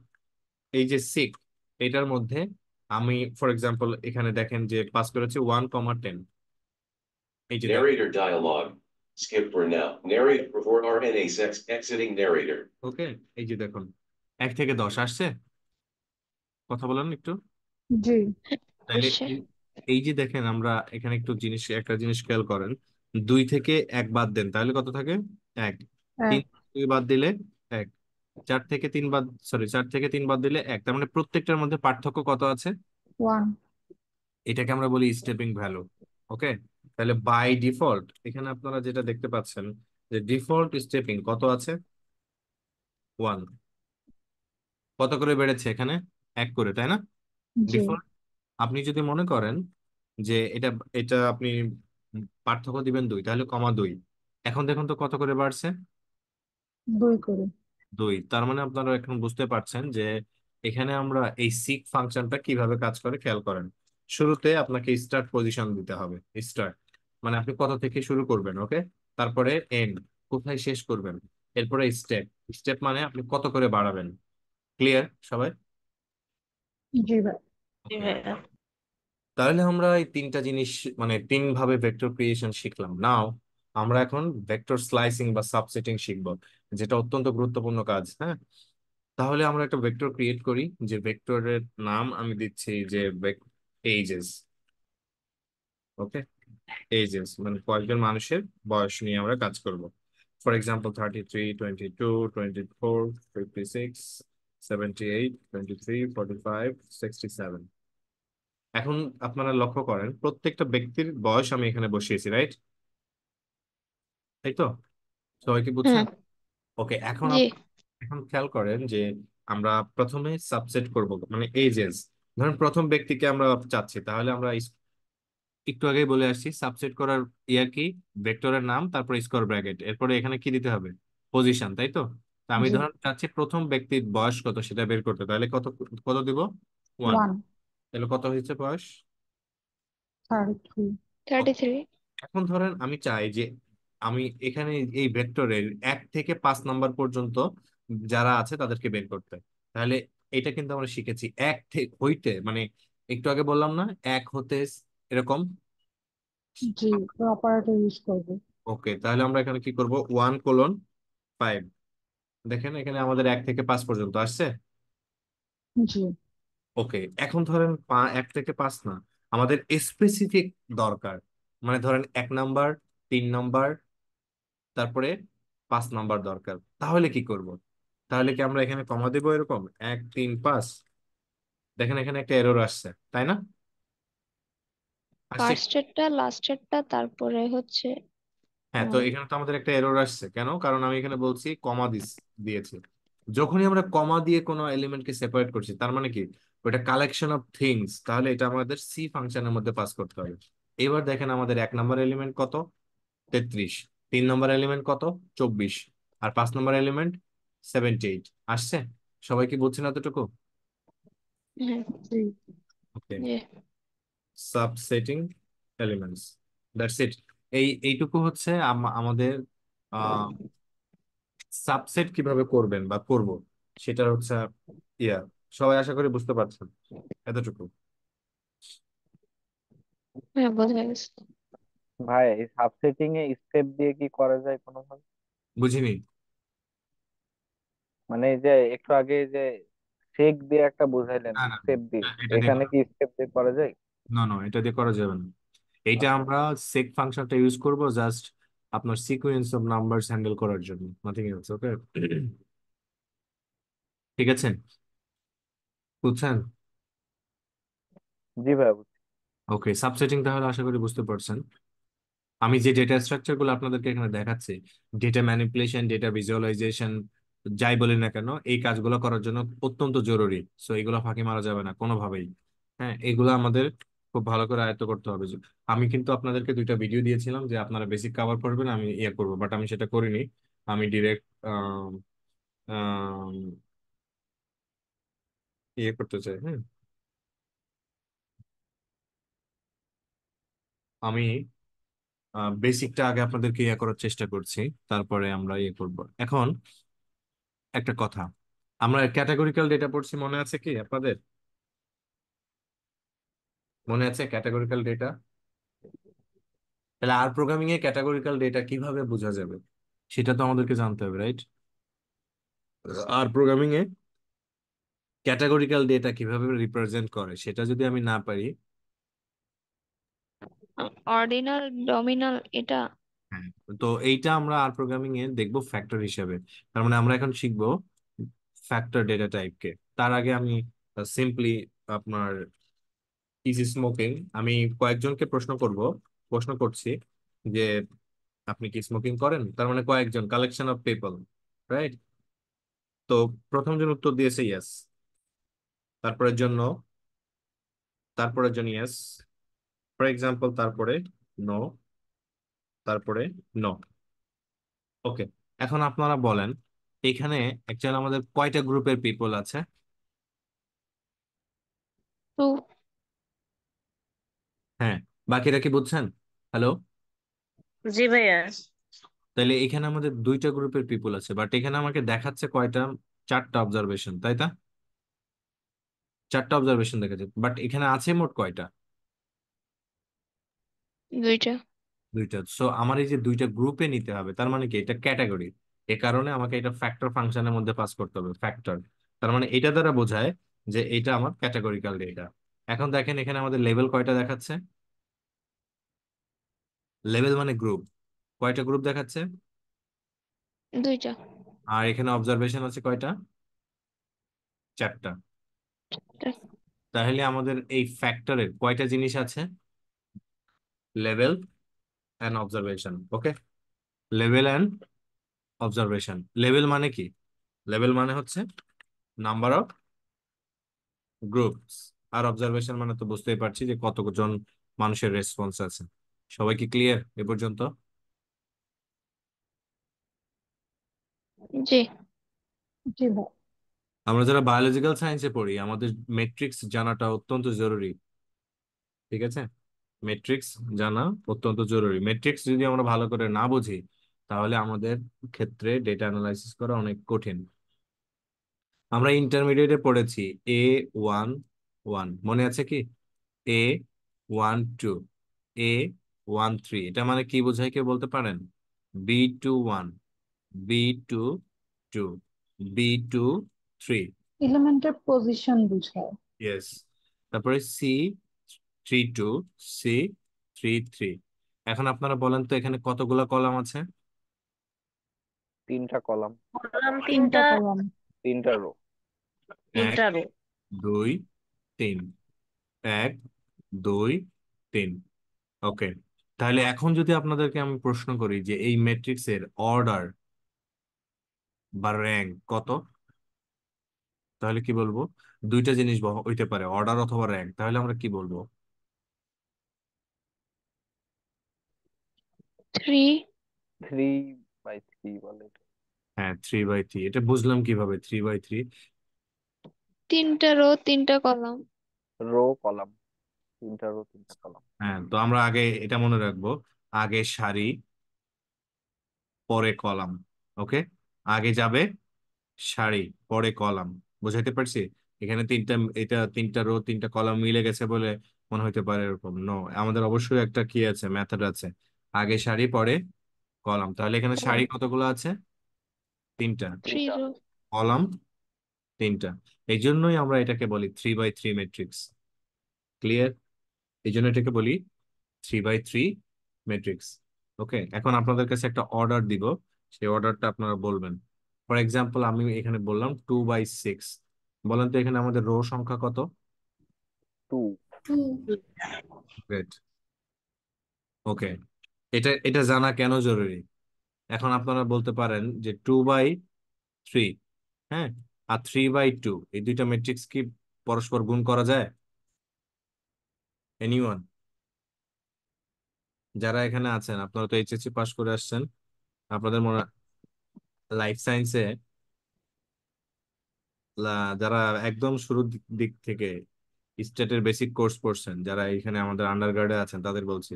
এই যে সিক, এটার মধ্যে আমি ফর এক্সাম্পল এখানে দেখেন যে পাস করেছি 1,10। এই যে দেখেন, Narrator dialogue. Skip for now. Narrate before RNA sex exiting narrator. ওকে, এই যে দেখুন 1 থেকে 10 আসছে। কথা বলেন একটু। জি। তাহলে আসছে। এই যে দেখেন আমরা এখানে একটা জিনিস খেয়াল করেন, 2 থেকে 1 বাদ দেন তাহলে কত থাকে? 1। তিন 1। থেকে 2 বাদ দিলে 1। 4 থেকে 3 বাদ, সরি 4 থেকে 3 বাদ দিলে 1, তার মানে প্রত্যেকটার মধ্যে পার্থক্য কত আছে? 1। এটাকে আমরা বলি স্টেপিং ভ্যালু। ওকে, তাহলে বাই ডিফল্ট এখানে আপনারা যেটা দেখতে পাচ্ছেন যে ডিফল্ট স্টেপিং কত আছে? 1। কত করে বেড়েছে এখানে? 1 করে, তাই না? জি। ডিফল্ট। আপনি যদি মনে করেন যে এটা এটা আপনি পার্থক্য দিবেন 2, তাহলে কমা 2। এখন দেখুন তো কত করে বাড়ছে? 2 করে। 2। তার মানে আপনারা এখন বুঝতে পারছেন যে এখানে আমরা এই সিক ফাংশনটা কিভাবে কাজ করে খেয়াল করেন। শুরুতে আপনাকে স্টার্ট পজিশন দিতে হবে। স্টার্ট মানে আপনি কত থেকে শুরু করবেন, ওকে। তারপরে এন্ড, কোথায় শেষ করবেন। এরপরে স্টেপ, স্টেপ মানে আপনি কত করে বাড়াবেন। ক্লিয়ার সবাই? জি ভাই। জি ওকে, ভাইয়া। তাহলে আমরা এই 3টা জিনিস মানে 3 ভাবে ভেক্টর ক্রিয়েশন শিখলাম। নাও আমরা এখন ভেক্টর স্লাইসিং বা সাবসেটিং শিখব, যেটা অত্যন্ত গুরুত্বপূর্ণ কাজ। হ্যাঁ, তাহলে আমরা একটা ভেক্টর ক্রিয়েট করি, যে ভেক্টরের নাম আমি দিচ্ছি যে এজেস। ওকে, এজেস মানে কয়েকজন মানুষের বয়স নিয়ে আমরা কাজ করব। For example 33, 22, 24, 56, 78, 23, 45, 67। এখন আপনারা লক্ষ্য করেন প্রত্যেকটা ব্যক্তির বয়স আমি এখানে বসিয়েছি, রাইট? তাই তো? সবাই কি হ্যাঁ। বুঝছেন? ওকে, এখন জি। এখন খেয়াল করেন যে আমরা প্রথমে সাবসেট করব মানে এজেস। ধরেন প্রথম ব্যক্তিকে আমরা চাচ্ছি, তাহলে আমরা একটু আগেই বলে আসছি সাবসেট করার ইয়া কি, ভেক্টরের নাম তারপর স্কোয়ার ব্র্যাকেট, এরপরে এখানে কি দিতে হবে? পজিশন, তাই তো? তা আমি জি। ধরেন চাচ্ছি প্রথম ব্যক্তির বয়স কত সেটা বের করতে, তাহলে কত কত দিব? 1। 1। তাহলে কত হয়েছে বয়স? 33। 33। এখন ধরেন আমি চাই যে আমি এখানে এই ভেক্টরের 1 থেকে 5 নাম্বার পর্যন্ত যারা আছে তাদেরকে বের করতে। তাহলে এটা কিন্তু আমরা শিখেছি এক থেকে হইতে, মানে একটু আগে বললাম না, 1 হতে এরকম। জি। অপারেটর ইউজ করব। ওকে, তাহলে আমরা এখানে কি করব? 1:5। দেখেন এখানে আমাদের 1 থেকে 5 পর্যন্ত আসছে। জি। ওকে, এখন ধরেন 1 থেকে 5 না, আমাদের স্পেসিফিক দরকার, মানে ধরেন 1 নাম্বার, 3 নাম্বার, তারপরে 5 নাম্বার দরকার। তাহলে কি করব? তাহলে কি আমরা এখানে কমা দেবো এরকম 1, 3, 5? দেখেন এখানে একটা এরর আসছে, তাই না? আসছে। ফার্স্টেরটা, লাস্টেরটা, তারপরে হচ্ছে হ্যাঁ, তো আহ, এখানে তো আমাদের একটা এরর আসছে কেন? কারণ আমি এখানে বলছি কমা দিয়েছি। যখনই আমরা কমা দিয়ে কোনো এলিমেন্টকে সেপারেট করছি তার মানে কি ওটা কালেকশন অফ থিংস, তাহলে এটা আমাদের সি ফাংশনের মধ্যে পাস করতে হবে। এবার দেখেন আমাদের 1 নম্বর এলিমেন্ট কত? 33। 3 নম্বর এলিমেন্ট কত? 24। আর 5 নম্বর এলিমেন্ট 78 আসছে? সবাই কি বলছেন এতটুকু? হ্যাঁ। জি ওকে, জি। সাবসেটিং এলিমেন্টস, দ্যাটস ইট। এইটুকু হচ্ছে আমাদের সাবসেট কিভাবে করবেন বা করব সেটা হচ্ছে ইয়া, সবাই আশা করি বুঝতে পারছেন এতটুকু। হ্যাঁ, বোঝা গেছে। ভাই এই সাবসেটিং এ স্টেপ দিয়ে কি করা যায় কোনোভাবে? বুঝিনি। মানে এই যে একটু আগে যে শেক দিয়ে একটা বুঝাইলেন না না স্টেপ দিয়ে, না, এটা দিয়ে এখানে কি স্টেপ দিয়ে করা যায়? না না, এটা দিয়ে করা যাবে না। এইটা আচ্ছা, আমরা সেক ফাংশনটা ইউজ করব জাস্ট আপনার সিকোয়েন্স অফ নাম্বারস হ্যান্ডেল করার জন্য, নাথিং এলস। ওকে, ঠিক আছে, বুঝছেন? জি ভাই বুঝছি। ওকে, সাবসেটিং তাহলে আশা করি বুঝতে পারছেন। আমি যে ডেটা স্ট্রাকচার গুলো আপনাদেরকে এখানে দেখাচ্ছি, ডেটা ম্যানিপুলেশন, ডেটা ভিজুয়ালাইজেশন, যাই বলি না কেন, এই কাজগুলো করার জন্য অত্যন্ত জরুরি। সো এগুলো ফাঁকি মারা যাবে না কোনোভাবেই। হ্যাঁ, এগুলো আমাদের খুব ভালো করে আয়ত্ত করতে হবে। আমি কিন্তু আপনাদেরকে দুইটা ভিডিও দিয়েছিলাম যে আপনারা বেসিক কভার করবেন, আমি ইয়ে করবো, বাট আমি সেটা করিনি। আমি ডিরেক্ট ইয়ে করতে চাই। হ্যাঁ, আমি বেসিকটা আগে আপনাদেরকে ইয়ে করার চেষ্টা করছি, তারপরে আমরা ইয়ে করব। এখন একটা কথা, আমরা ক্যাটাগরিক্যাল ডেটা পড়ছি, মনে আছে কি আপনাদের? মনে আছে ক্যাটাগরিক্যাল ডেটা? তাহলে আর প্রোগ্রামিং এ ক্যাটাগরিক্যাল ডেটা কিভাবে বোঝা যাবে সেটা তো আমাদেরকে জানতে হবে, রাইট? আর প্রোগ্রামিং এ ক্যাটাগরিক্যাল ডেটা কিভাবে রিপ্রেজেন্ট করে সেটা যদি আমি না পারি। অর্ডিনাল, ডমিনাল, এটা। হ্যাঁ, তো এইটা আমরা আর প্রোগ্রামিং এ দেখবো ফ্যাক্টর হিসাবে। তার মানে আমরা এখন শিখবো ফ্যাক্টর ডেটা টাইপকে। তার আগে আমি সিম্পলি আপনার ইজি স্মোকিং, আমি কয়েকজনকে প্রশ্ন করছি যে আপনি কি স্মোকিং করেন, তার মানে কয়েকজন, কালেকশন অফ পিপল, রাইট? তো প্রথম জন উত্তর দিয়েছে ইয়েস, তারপরের জন্য, তারপরের জন ইয়েস, ফর এক্সাম্পল, তারপরে নো, তারপরে নো। ওকে, এখন আপনারা বলেন এখানে অ্যাকচুয়ালি আমাদের কয়টা গ্রুপের পিপল আছে? টু। হ্যাঁ, বাকিরা কি বুঝছেন? হ্যালো? জি ভাইয়া। তাহলে এখানে আমাদের দুইটা গ্রুপের পিপল আছে, বাট এখানে আমাকে দেখাচ্ছে কয়টা? চারটা অবজারভেশন, তাই না? চারটা অবজারভেশন দেখাচ্ছে, বাট এখানে আছে মোট কয়টা? দুইটা। দুইটা। সো আমার এই যে দুইটা গ্রুপে নিতে হবে, তার মানে কি এটা ক্যাটাগরি। এ কারণে আমাকে এটা ফ্যাক্টর ফাংশনের মধ্যে পাস করতে হবে, ফ্যাক্টর। তার মানে এটা দ্বারা বোঝায় যে এটা আমার ক্যাটাগরিক্যাল ডেটা। এখন দেখেন এখানে আমাদের লেভেল কয়টা দেখাচ্ছে? লেভেল মানে গ্রুপ, কয়টা গ্রুপ দেখাচ্ছে? দুইটা। আর এখানে অবজারভেশন আছে কয়টা? চারটা। তাহলে আমাদের এই ফ্যাক্টরের কয়টা জিনিস আছে? Level and observation. Okay, level and observation. Level মানে কি? লেভেল মানে হচ্ছে নাম্বার অফ গ্রুপস, আর অবজারভেশন মানে তো বুঝতেই পারছি যে কতজন মানুষের রেসপন্স আছে। সবাই কি ক্লিয়ার এ পর্যন্ত? জি। জি ভাই। আমরা যারা বায়োলজিক্যাল সায়েন্সে পড়ি আমাদের মেট্রিক্স জানাটা অত্যন্ত জরুরি, ঠিক আছে? মেট্রিক্স জানা অত্যন্ত জরুরি। মেট্রিক্স যদি আমরা ভালো করে না বুঝি তাহলে আমাদের ক্ষেত্রে ডেটা অ্যানালাইসিস করা অনেক কঠিন। আমরা ইন্টারমিডিয়েটে পড়েছি A11, মনে আছে কি? A12, A13, এটা মানে কি বোঝায় কেউ বলতে পারেন? B21, B22, B23। এলিমেন্টের পজিশন বুঝায়। ইয়েস। তারপরে C32, C33। এখন আপনারা বলেন তো এখানে কতগুলা কলাম আছে? তিনটা কলাম, কলাম তিনটা তিনটা। কলাম। তিনটা রো। এক, তিনটা রো। দুই, তিন। এক, দুই, তিন। ওকে, তাহলে এখন যদি আপনাদেরকে আমি প্রশ্ন করি যে এই ম্যাট্রিক্স এর অর্ডার বা র্যাঙ্ক কত, তাহলে কি বলবো? দুইটা জিনিস হইতে পারে, অর্ডার অথবা র্যাঙ্ক, তাহলে আমরা কি বলবো? 3। 3/3 বলে এটা। হ্যাঁ, 3/3। এটা বুঝলাম কিভাবে 3/3? তিনটা রো তিনটা কলাম। রো কলাম, 3টা রো 3টা কলাম। হ্যাঁ, তো আমরা আগে এটা মনে রাখবো, আগে সারি পরে কলাম। ওকে, আগে যাবে সারি পরে কলাম। বুঝাইতে পারছি? এখানে এটা 3টা রো 3টা কলাম মিলে গেছে বলে মনে হইতে পারে এরকম। নো, আমাদের অবশ্যই একটা কি আছে, মেথড আছে, আগে সারি পরে কলাম। তাহলে এখানে সারি কতগুলো আছে? 3টা। Three rho. কলাম 3টা। এই জন্যই আমরা এটাকে বলি 3/3 ম্যাট্রিক্স। ক্লিয়ার? এই জন্য এটাকে বলি 3/3 ম্যাট্রিক্স। ওকে, এখন আপনাদের কাছে একটা অর্ডার দিব, সেই অর্ডারটা আপনারা বলবেন। ফর এক্সাম্পল, আমি এখানে বললাম 2/6। বলেন তো এখানে আমাদের রো সংখ্যা কত? 2। গ্রেট। ওকে, এটা এটা জানা কেন জরুরি? এখন আপনারা বলতে পারেন যে 2/3, হ্যাঁ, আর 3/2, এই দুইটা ম্যাট্রিক্স কি পরস্পর গুণ করা যায়? এনিওয়ান? যারা এখানে আছেন, আপনারা তো এইচএসসি পাস করে আসছেন, আপনাদের মনে লাইফ সায়েন্সে যারা একদম শুরুর দিক দিক থেকে স্টেটের বেসিক কোর্স পড়ছেন, যারা এখানে আমাদের আন্ডারগ্রাডে আছেন, তাদের বলছি,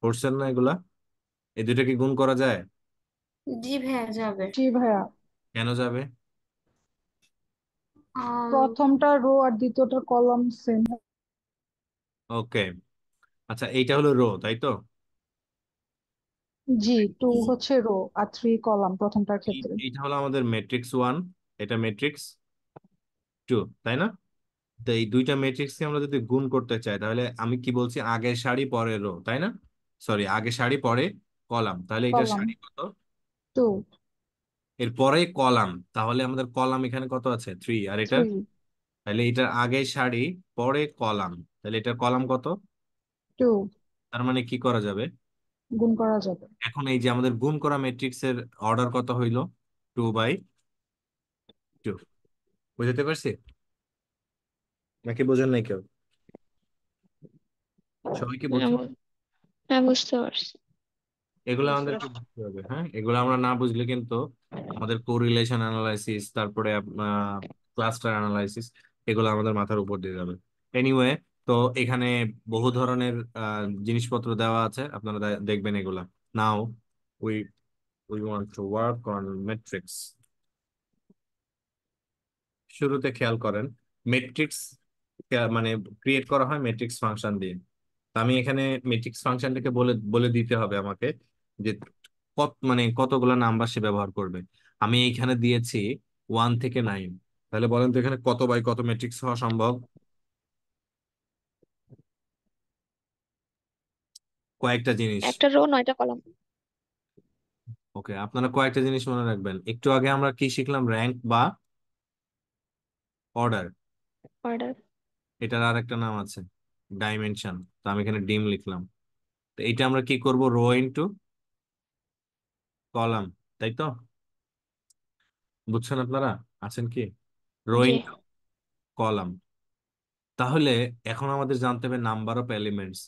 পড়ছেন না এগুলা? এই দুইটা কি গুণ করা যায়? জি ভাইয়া যাবে। জি ভাইয়া, কেন যাবে? প্রথমটা রো আর দ্বিতীয়টা কলাম সেম। ওকে, আচ্ছা, এইটা হলো রো, তাই তো? জি, 2 হচ্ছে রো আর 3 কলাম প্রথমটার ক্ষেত্রে। এইটা হলো আমাদের ম্যাট্রিক্স 1, এটা ম্যাট্রিক্স 2, তাই না? তো এই দুইটা ম্যাট্রিক্সকে আমরা যদি গুণ করতে চাই, তাহলে আমি কি বলছি, আগের সারি পরে রো, তাই না? সরি, আগে সারি পরে কলাম। তাহলে এটার কলাম সারি কত? 2, এর পরে কলাম, তাহলে আমাদের কলাম এখানে কত আছে? 3। আর এটার, 3, তাহলে এটার আগে সারি পরে কলাম, তাহলে এটার কলাম কত? 2 তার মানে কি করা যাবে? গুণ করা যাবে। এখন এই যে আমাদের গুণ করা ম্যাট্রিক্স এর অর্ডার কত হইলো? 2/2। বুঝতে পারছি নাকি বোঝেন নাই কেউ? সবাই কি হ্যাঁ বুঝছো? হ্যাঁ, বুঝতে পারছি। এগুলো বুঝতে আমাদেরকে পারছি। বুঝতে হবে। হ্যাঁ, এগুলো আমরা না বুঝলে কিন্তু আমাদের কোরিলেশন অ্যানালাইসিস, তারপরে ক্লাস্টার অ্যানালাইসিস, এগুলো আমাদের মাথার উপর দিয়ে যাবে। এনিওয়ে, তো এখানে বহু ধরনের জিনিসপত্র দেওয়া আছে, আপনারা দেখবেন এগুলা। Now we we want to work on matrix. শুরুতে খেয়াল করেন, মেট্রিক্স মানে ক্রিয়েট করা হয় মেট্রিক্স ফাংশন দিয়ে। তো আমি এখানে মেট্রিক্স ফাংশনটাকে বলে বলে দিতে হবে আমাকে যে মানে কতগুলো নাম্বার সে ব্যবহার করবে। আমি এইখানে দিয়েছি 1 থেকে 9। তাহলে বলেন তো এখানে কত বাই কত ম্যাট্রিক্স হওয়া সম্ভব? কয়েকটা জিনিস। একটা রো 9টা কলাম। ওকে, আপনারা কয়েকটা জিনিস মনে রাখবেন। একটু আগে আমরা কি শিখলাম? র্যাঙ্ক বা অর্ডার। অর্ডার। এটার আর একটা নাম আছে, ডাইমেনশন। তো আমি এখানে ডিম লিখলাম। তো এটা আমরা কি করব? রো ইনটু কলাম, তাই তো? বুঝছেন আপনারা? আছেন কি? রো জি। Into column. তাহলে এখন আমাদের জানতে হবে নাম্বার অফ এলিমেন্টস।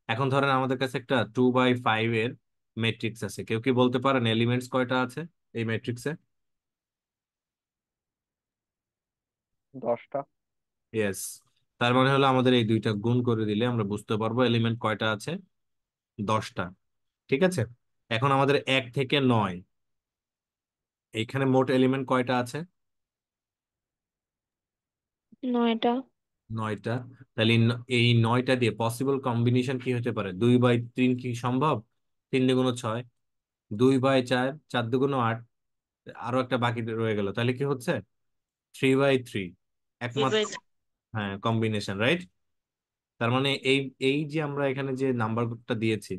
এখন ধরেন আমাদের কাছে একটা 2/5 এর ম্যাট্রিক্স আছে, কেউ কি বলতে পারেন এলিমেন্টস কয়টা আছে এই ম্যাট্রিক্সে? 10টা। ইয়েস। তার মানে হলো আমাদের এই দুইটা গুণ করে দিলে আমরা বুঝতে পারবো এলিমেন্ট কয়টা আছে। 10টা। ঠিক আছে, এখন আমাদের 1 থেকে 9, এইখানে মোট এলিমেন্ট কয়টা আছে? 9টা। 9টা। তাহলে এই 9টা দিয়ে পসিবল কম্বিনেশন কি হতে পারে? 2/3 কি সম্ভব? 3 × 6, 2/4, 4 × 8, আরো একটা বাকি রয়ে গেল, তাহলে কি হচ্ছে? 3/3 একমাত্র। 3/3। হ্যাঁ, কম্বিনেশন, রাইট? তার মানে এই এই যে আমরা এখানে যে নাম্বারটা দিয়েছি,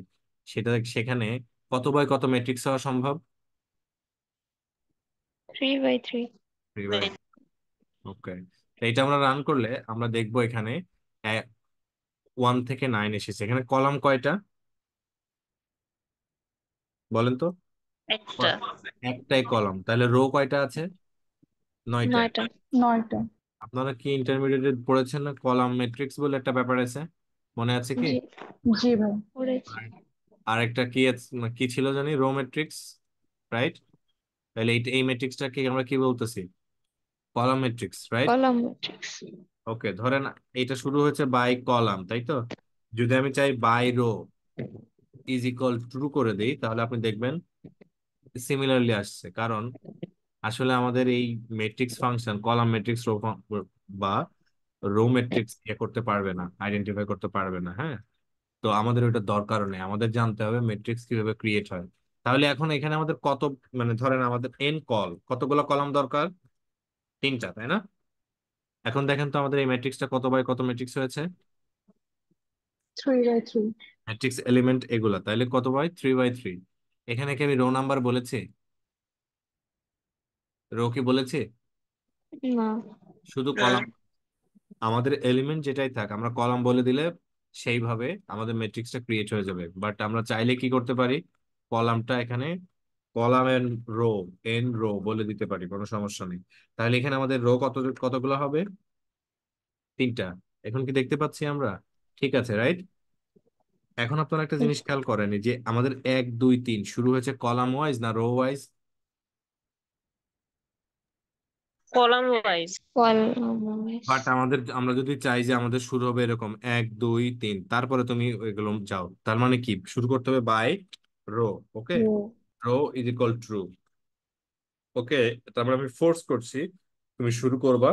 সেখানে কত বাই কত ম্যাট্রিক্স হওয়া সম্ভব? 3/3। 3/3। ওকে, এইটা আমরা রান করলে আমরা দেখবো এখানে 1 থেকে 9 এসেছে। এখানে কলাম কয়টা বলেন তো? একটা। একটাই কলাম। তাহলে রো কয়টা আছে? 9টা। 9টা। 9টা। আপনারা কি ইন্টারমিডিয়েটে পড়েছেন না, কলাম ম্যাট্রিক্স বলে একটা ব্যাপার আছে? মনে আছে কি? জি, জি ভাই। পড়েছি। আর আরেকটা কি কি ছিল জানি, রো ম্যাট্রিক্স, রাইট? তাহলে এই ম্যাট্রিক্সটাকে আমরা কি বলতেছি? Column matrix, right? Column matrix. Okay, ধরেন এটা শুরু হয়েছে বাই কলাম, তাই তো? যদি আমি চাই by row is equal true করে দিই, তাহলে আপনি দেখবেন সিমিলারলি আসছে। কারণ আসলে আমাদের এই matrix function column matrix row বা রো ম্যাট্রিক্স ইয়ে করতে পারবে না, আইডেন্টিফাই করতে পারবে না। হ্যাঁ, তো আমাদের ওটা দরকার নেই, আমাদের জানতে হবে ম্যাট্রিক্স কিভাবে ক্রিয়েট হয়। তাহলে এখন এখানে আমাদের কত, মানে ধরেন আমাদের কতগুলো কলাম দরকার? 3টা, তাই না? এখন দেখেন তো আমাদের এই ম্যাট্রিক্সটা কত বাই কত ম্যাট্রিক্স হয়েছে? 3 by 3। ম্যাট্রিক্স এলিমেন্ট এগুলা, তাহলে কত বাই 3 বাই 3। এখানে কি আমি রো নাম্বার বলেছি? রো কি বলেছি? না। শুধু না। কলাম। আমাদের এলিমেন্ট যেটাই থাক, আমরা কলাম বলে দিলে সেইভাবে আমাদের ম্যাট্রিক্সটা ক্রিয়েট হয়ে যাবে। বাট আমরা চাইলে কি করতে পারি, কলামটা এখানে column and row, N row বলে দিতে পারি, কোনো সমস্যা নেই। তাহলে এখানে আমাদের রো কতগুলো হবে? 3টা। এখন কি দেখতে পাচ্ছি আমরা? ঠিক আছে, রাইট? এখন আপনারা একটা জিনিস খেয়াল করেন, এই যে আমাদের 1 2 3 শুরু হয়েছে কলাম ওয়াইজ না rho wise? Column wise. Column but আমরা যদি চাই যে আমাদের শুরু হবে এরকম 1 2 3, তারপরে তুমি এগুলো যাও, তার মানে কি শুরু করতে হবে by row. Okay, row row is equal true. Okay, তারপরে আমি ফোর্স করছি তুমি শুরু করবা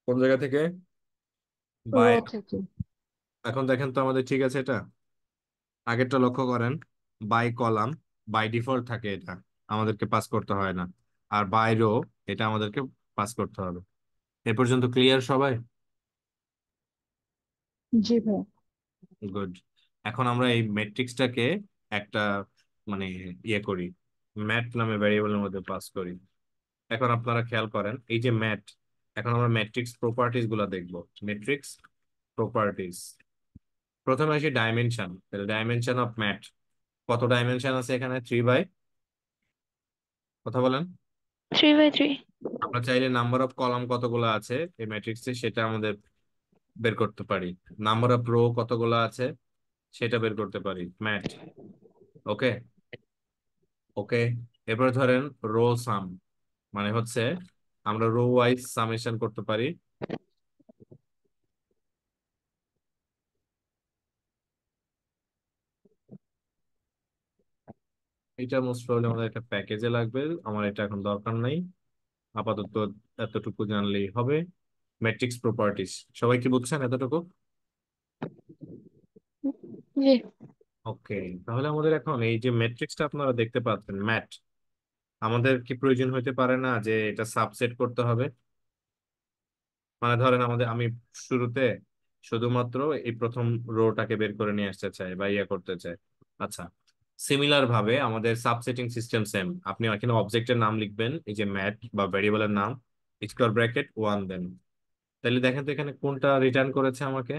কোন জায়গা থেকে? বাই। রো থেকে। এখন দেখেন তো আমাদের ঠিক আছে এটা? আগেরটা লক্ষ্য করেন, বাই কলাম বাই ডিফল্ট থাকে, এটা আমাদেরকে পাস করতে হয় না। আর বাই রো এটা আমাদেরকে পাস করতে হবে। এ পর্যন্ত ক্লিয়ার সবাই? জি ভাইয়া। গুড। এখন আমরা এই ম্যাট্রিক্সটাকে একটা, মানে ইয়ে করি, ম্যাট নামে ভ্যারিয়েবলের মধ্যে পাস করি। এখন আপনারা খেয়াল করেন এই যে ম্যাট, এখন আমরা ম্যাট্রিক্স প্রপার্টিজ গুলা দেখবো। ম্যাট্রিক্স প্রপার্টিজ, প্রথমে আসি ডাইমেনশন। তাহলে ডাইমেনশন অফ ম্যাট, কত ডাইমেনশন আছে এখানে? 3 বাই, কথা বলেন। 3 by 3। আমরা চাইলে নাম্বার অফ কলাম কতগুলো আছে এই ম্যাট্রিক্সে সেটা আমাদের বের করতে পারি। নাম্বার অফ রো কতগুলো আছে সেটা বের করতে পারি, ম্যাট। ওকে, ওকে। এরপরে ধরেন রো সাম, মানে হচ্ছে আমরা রো ওয়াইজ সামেশন করতে পারি। এটা মোস্ট প্রবলি আমাদের একটা প্যাকেজে লাগবে, আমার এটা এখন দরকার নাই, আপাতত এতটুকু জানলেই হবে। ম্যাট্রিক্স প্রপার্টিজ সবাই কি বুঝছেন এতটুকু? জি। ওকে, তাহলে আমাদের এখন এই যে ম্যাট্রিক্সটা আপনারা দেখতে পাচ্ছেন ম্যাট, আমাদের কি প্রয়োজন হতে পারে না যে এটা সাবসেট করতে হবে? মানে ধরেন আমি শুরুতে শুধুমাত্র এই প্রথম রোটাকে বের করে নিয়ে আসতে চাই বা ইয়ে করতে চাই। আচ্ছা, সিমিলার ভাবে আমাদের সাবসেটিং সিস্টেম সেম। আপনি এখানে অবজেক্টের নাম লিখবেন, এই যে ম্যাট বা ভেরিয়েবলের নাম, স্কোয়ার ব্র্যাকেট 1 দেন। তাহলে দেখেন তো এখানে কোনটা রিটার্ন করেছে আমাকে,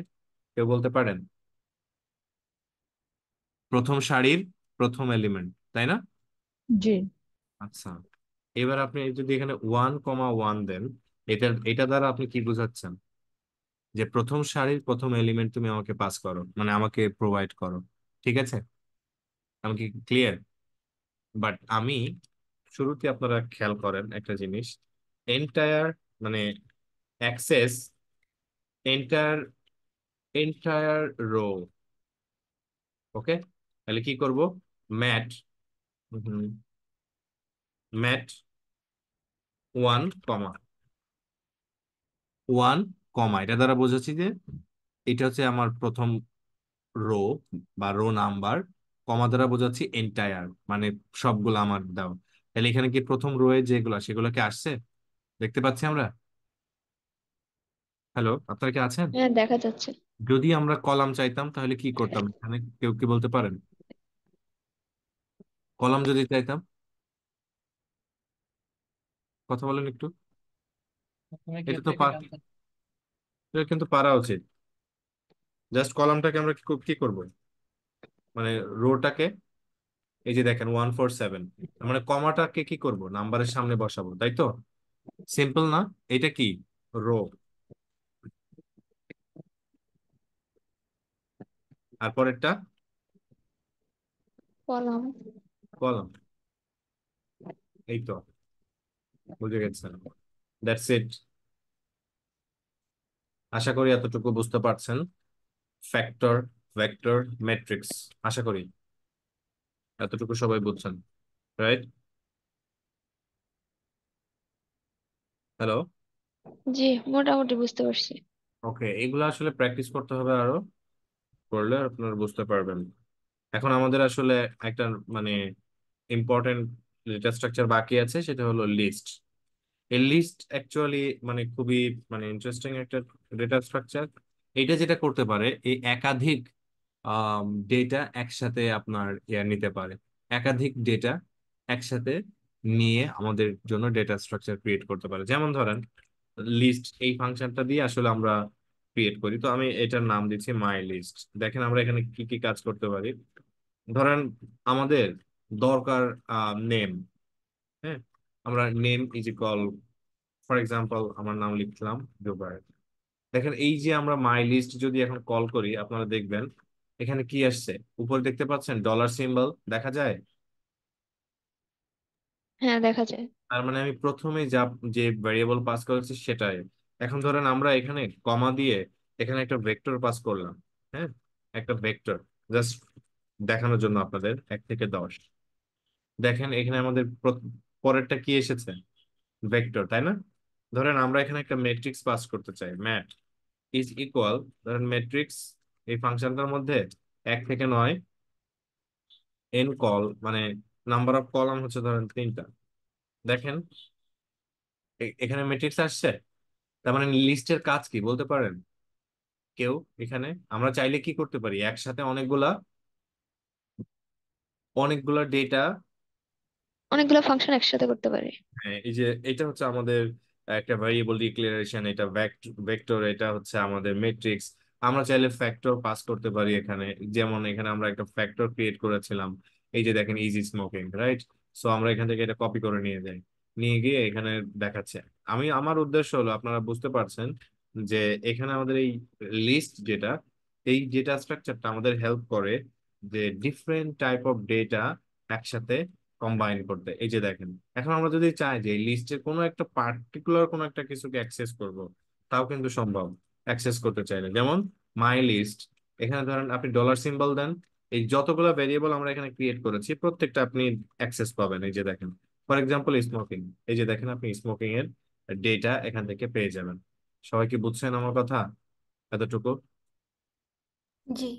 কেউ বলতে পারেন? প্রথম সারির প্রথম এলিমেন্ট, তাই না? জি। আচ্ছা, এবার আপনি যদি এখানে 1 কমা 1 দেন, এটা দ্বারা আপনি কি বোঝাচ্ছেন? যে প্রথম সারির প্রথম এলিমেন্ট তুমি আমাকে পাস করো, মানে আমাকে প্রোভাইড করো। ঠিক আছে, আমি কি ক্লিয়ার? বাট আমি শুরুতে আপনারা খেয়াল করেন একটা জিনিস, এন্টায়ার, মানে অ্যাক্সেস এন্টায়ার, এন্টায়ার রো। ওকে, তাহলে কি করব? ম্যাট, ম্যাট 1 কমা 1 কমা, এটা দ্বারা বোঝাচ্ছি যে এটা হচ্ছে আমার প্রথম রো বা রো নাম্বার। কমা দ্বারা বোঝাচ্ছি এন্টায়ার, মানে সবগুলো আমার দাও। তাহলে এখানে কি প্রথম রো এ যেগুলো সেগুলো কি আসছে দেখতে পাচ্ছি আমরা? হ্যালো, আপনারা কি আছেন? হ্যাঁ, দেখা যাচ্ছে। যদি আমরা কলাম চাইতাম তাহলে কি করতাম এখানে, কেউ কি বলতে পারেন? কলাম যদি চাইতাম, কথা বলেন একটু। এটা তো এটা কিন্তু পারা উচিত। জাস্ট কলামটাকে আমরা কি করব, মানে রোটাকে, এই যে দেখেন 1 4 7, মানে কমাটাকে কি করব, নাম্বারের সামনে বসাবো, তাই তো? সিম্পল না? এটা কি রো, আর পরেরটা কলাম। কলাম, এই তো। বুঝে গেছেন? That's it. আশা করি এতটুকু বুঝতে পারছেন। ফ্যাক্টর, ভেক্টর, ম্যাট্রিক্স, আশা করি এতটুকু সবাই বুঝছেন, রাইট? হ্যালো। জি, মোটামুটি বুঝতে পারছি। ওকে, এগুলো আসলে প্র্যাকটিস করতে হবে আরো, করলে আপনারা বুঝতে পারবেন। এখন আমাদের আসলে একটা মানে ইম্পর্টেন্ট ডেটা স্ট্রাকচার বাকি আছে, সেটা হলো লিস্ট। এই লিস্ট অ্যাকচুয়ালি মানে খুবই মানে ইন্টারেস্টিং একটা ডেটা স্ট্রাকচার। এটা যেটা করতে পারে, এই একাধিক ডেটা একসাথে আপনার নিতে পারে। একাধিক ডেটা একসাথে নিয়ে আমাদের জন্য ডেটা স্ট্রাকচার ক্রিয়েট করতে পারে। যেমন ধরেন লিস্ট, এই ফাংশনটা দিয়ে আসলে আমরা ক্রিয়েট করি। তো আমি এটার নাম দিচ্ছি মাই লিস্ট। দেখেন আমরা এখানে কি কি কাজ করতে পারি। ধরেন আমাদের দরকার নেম। হ্যাঁ, আমরা name is equal, for example আমার নাম লিখলাম জুবায়ের। দেখেন এই যে আমরা মাই লিস্ট যদি এখন কল করি, আপনারা দেখবেন এখানে কি আসছে। উপরে দেখতে পাচ্ছেন ডলার সিম্বল দেখা যায়। হ্যাঁ, দেখা যায়। তার মানে আমি প্রথমে যা যে ভ্যারিয়েবল পাস করেছি সেটাই। এখন ধরেন আমরা এখানে কমা দিয়ে এখানে একটা ভেক্টর পাস করলাম। হ্যাঁ, একটা ভেক্টর, জাস্ট দেখানোর জন্য আপনাদের 1 থেকে 10। দেখেন এখানে আমাদের পরেরটা কি এসেছে, ভেক্টর, তাই না? ধরেন আমরা এখানে একটা ম্যাট্রিক্স পাস করতে চাই, ম্যাট ইজ ইকুয়াল, ধরেন ম্যাট্রিক্স এই ফাংশনটার মধ্যে 1 থেকে 9 এন কল, মানে নাম্বার অফ কলাম হচ্ছে ধরেন 3টা। দেখেন এখানে ম্যাট্রিক্স আসছে। তার মানে লিস্টের কাজ কি বলতে পারেন কেউ? এখানে আমরা চাইলে কি করতে পারি, একসাথে অনেকগুলা অনেকগুলা ডেটা। অনেকগুলো ফাংশন একসাথে করতে পারি। হ্যাঁ, এই যে এটা হচ্ছে আমাদের একটা ভেরিয়েবল ডিক্লারেশন, এটা ভেক্টর, এটা হচ্ছে আমাদের ম্যাট্রিক্স। আমরা চাইলে ফ্যাক্টর পাস করতে পারি এখানে। যেমন এখানে আমরা একটা ফ্যাক্টর ক্রিয়েট করেছিলাম, এই যে দেখেন ইজি স্মোকিং, রাইট? সো আমরা এখান থেকে এটা কপি করে নিয়ে যাই, নিয়ে গিয়ে এখানে দেখাচ্ছে। আমার উদ্দেশ্য হলো আপনারা বুঝতে পারছেন যে এখানে আমাদের এই লিস্ট যেটা, এই ডেটা স্ট্রাকচারটা আমাদের হেল্প করে যে ডিফারেন্ট টাইপ অফ ডেটা একসাথে কম্বাইন করতে। এই যে দেখেন এখন আমরা যদি চাই যে লিস্টের কোনো একটা পার্টিকুলার কোনো একটা কিছুকে অ্যাক্সেস করব, তাও কিন্তু সম্ভব। অ্যাক্সেস করতে চাইলে যেমন মাই লিস্ট, এখানে ধরেন আপনি ডলার সিম্বল দেন, এই যতগুলো ভেরিয়েবল আমরা এখানে ক্রিয়েট করেছি প্রত্যেকটা আপনি অ্যাক্সেস পাবেন। এই যে দেখেন ফর এক্সাম্পল স্মোকিং, এই যে দেখেন আপনি স্মোকিং এর ডেটা এখান থেকে পেয়ে যাবেন। সবাই কি বুঝছেন আমার কথা এতটুকু? জি।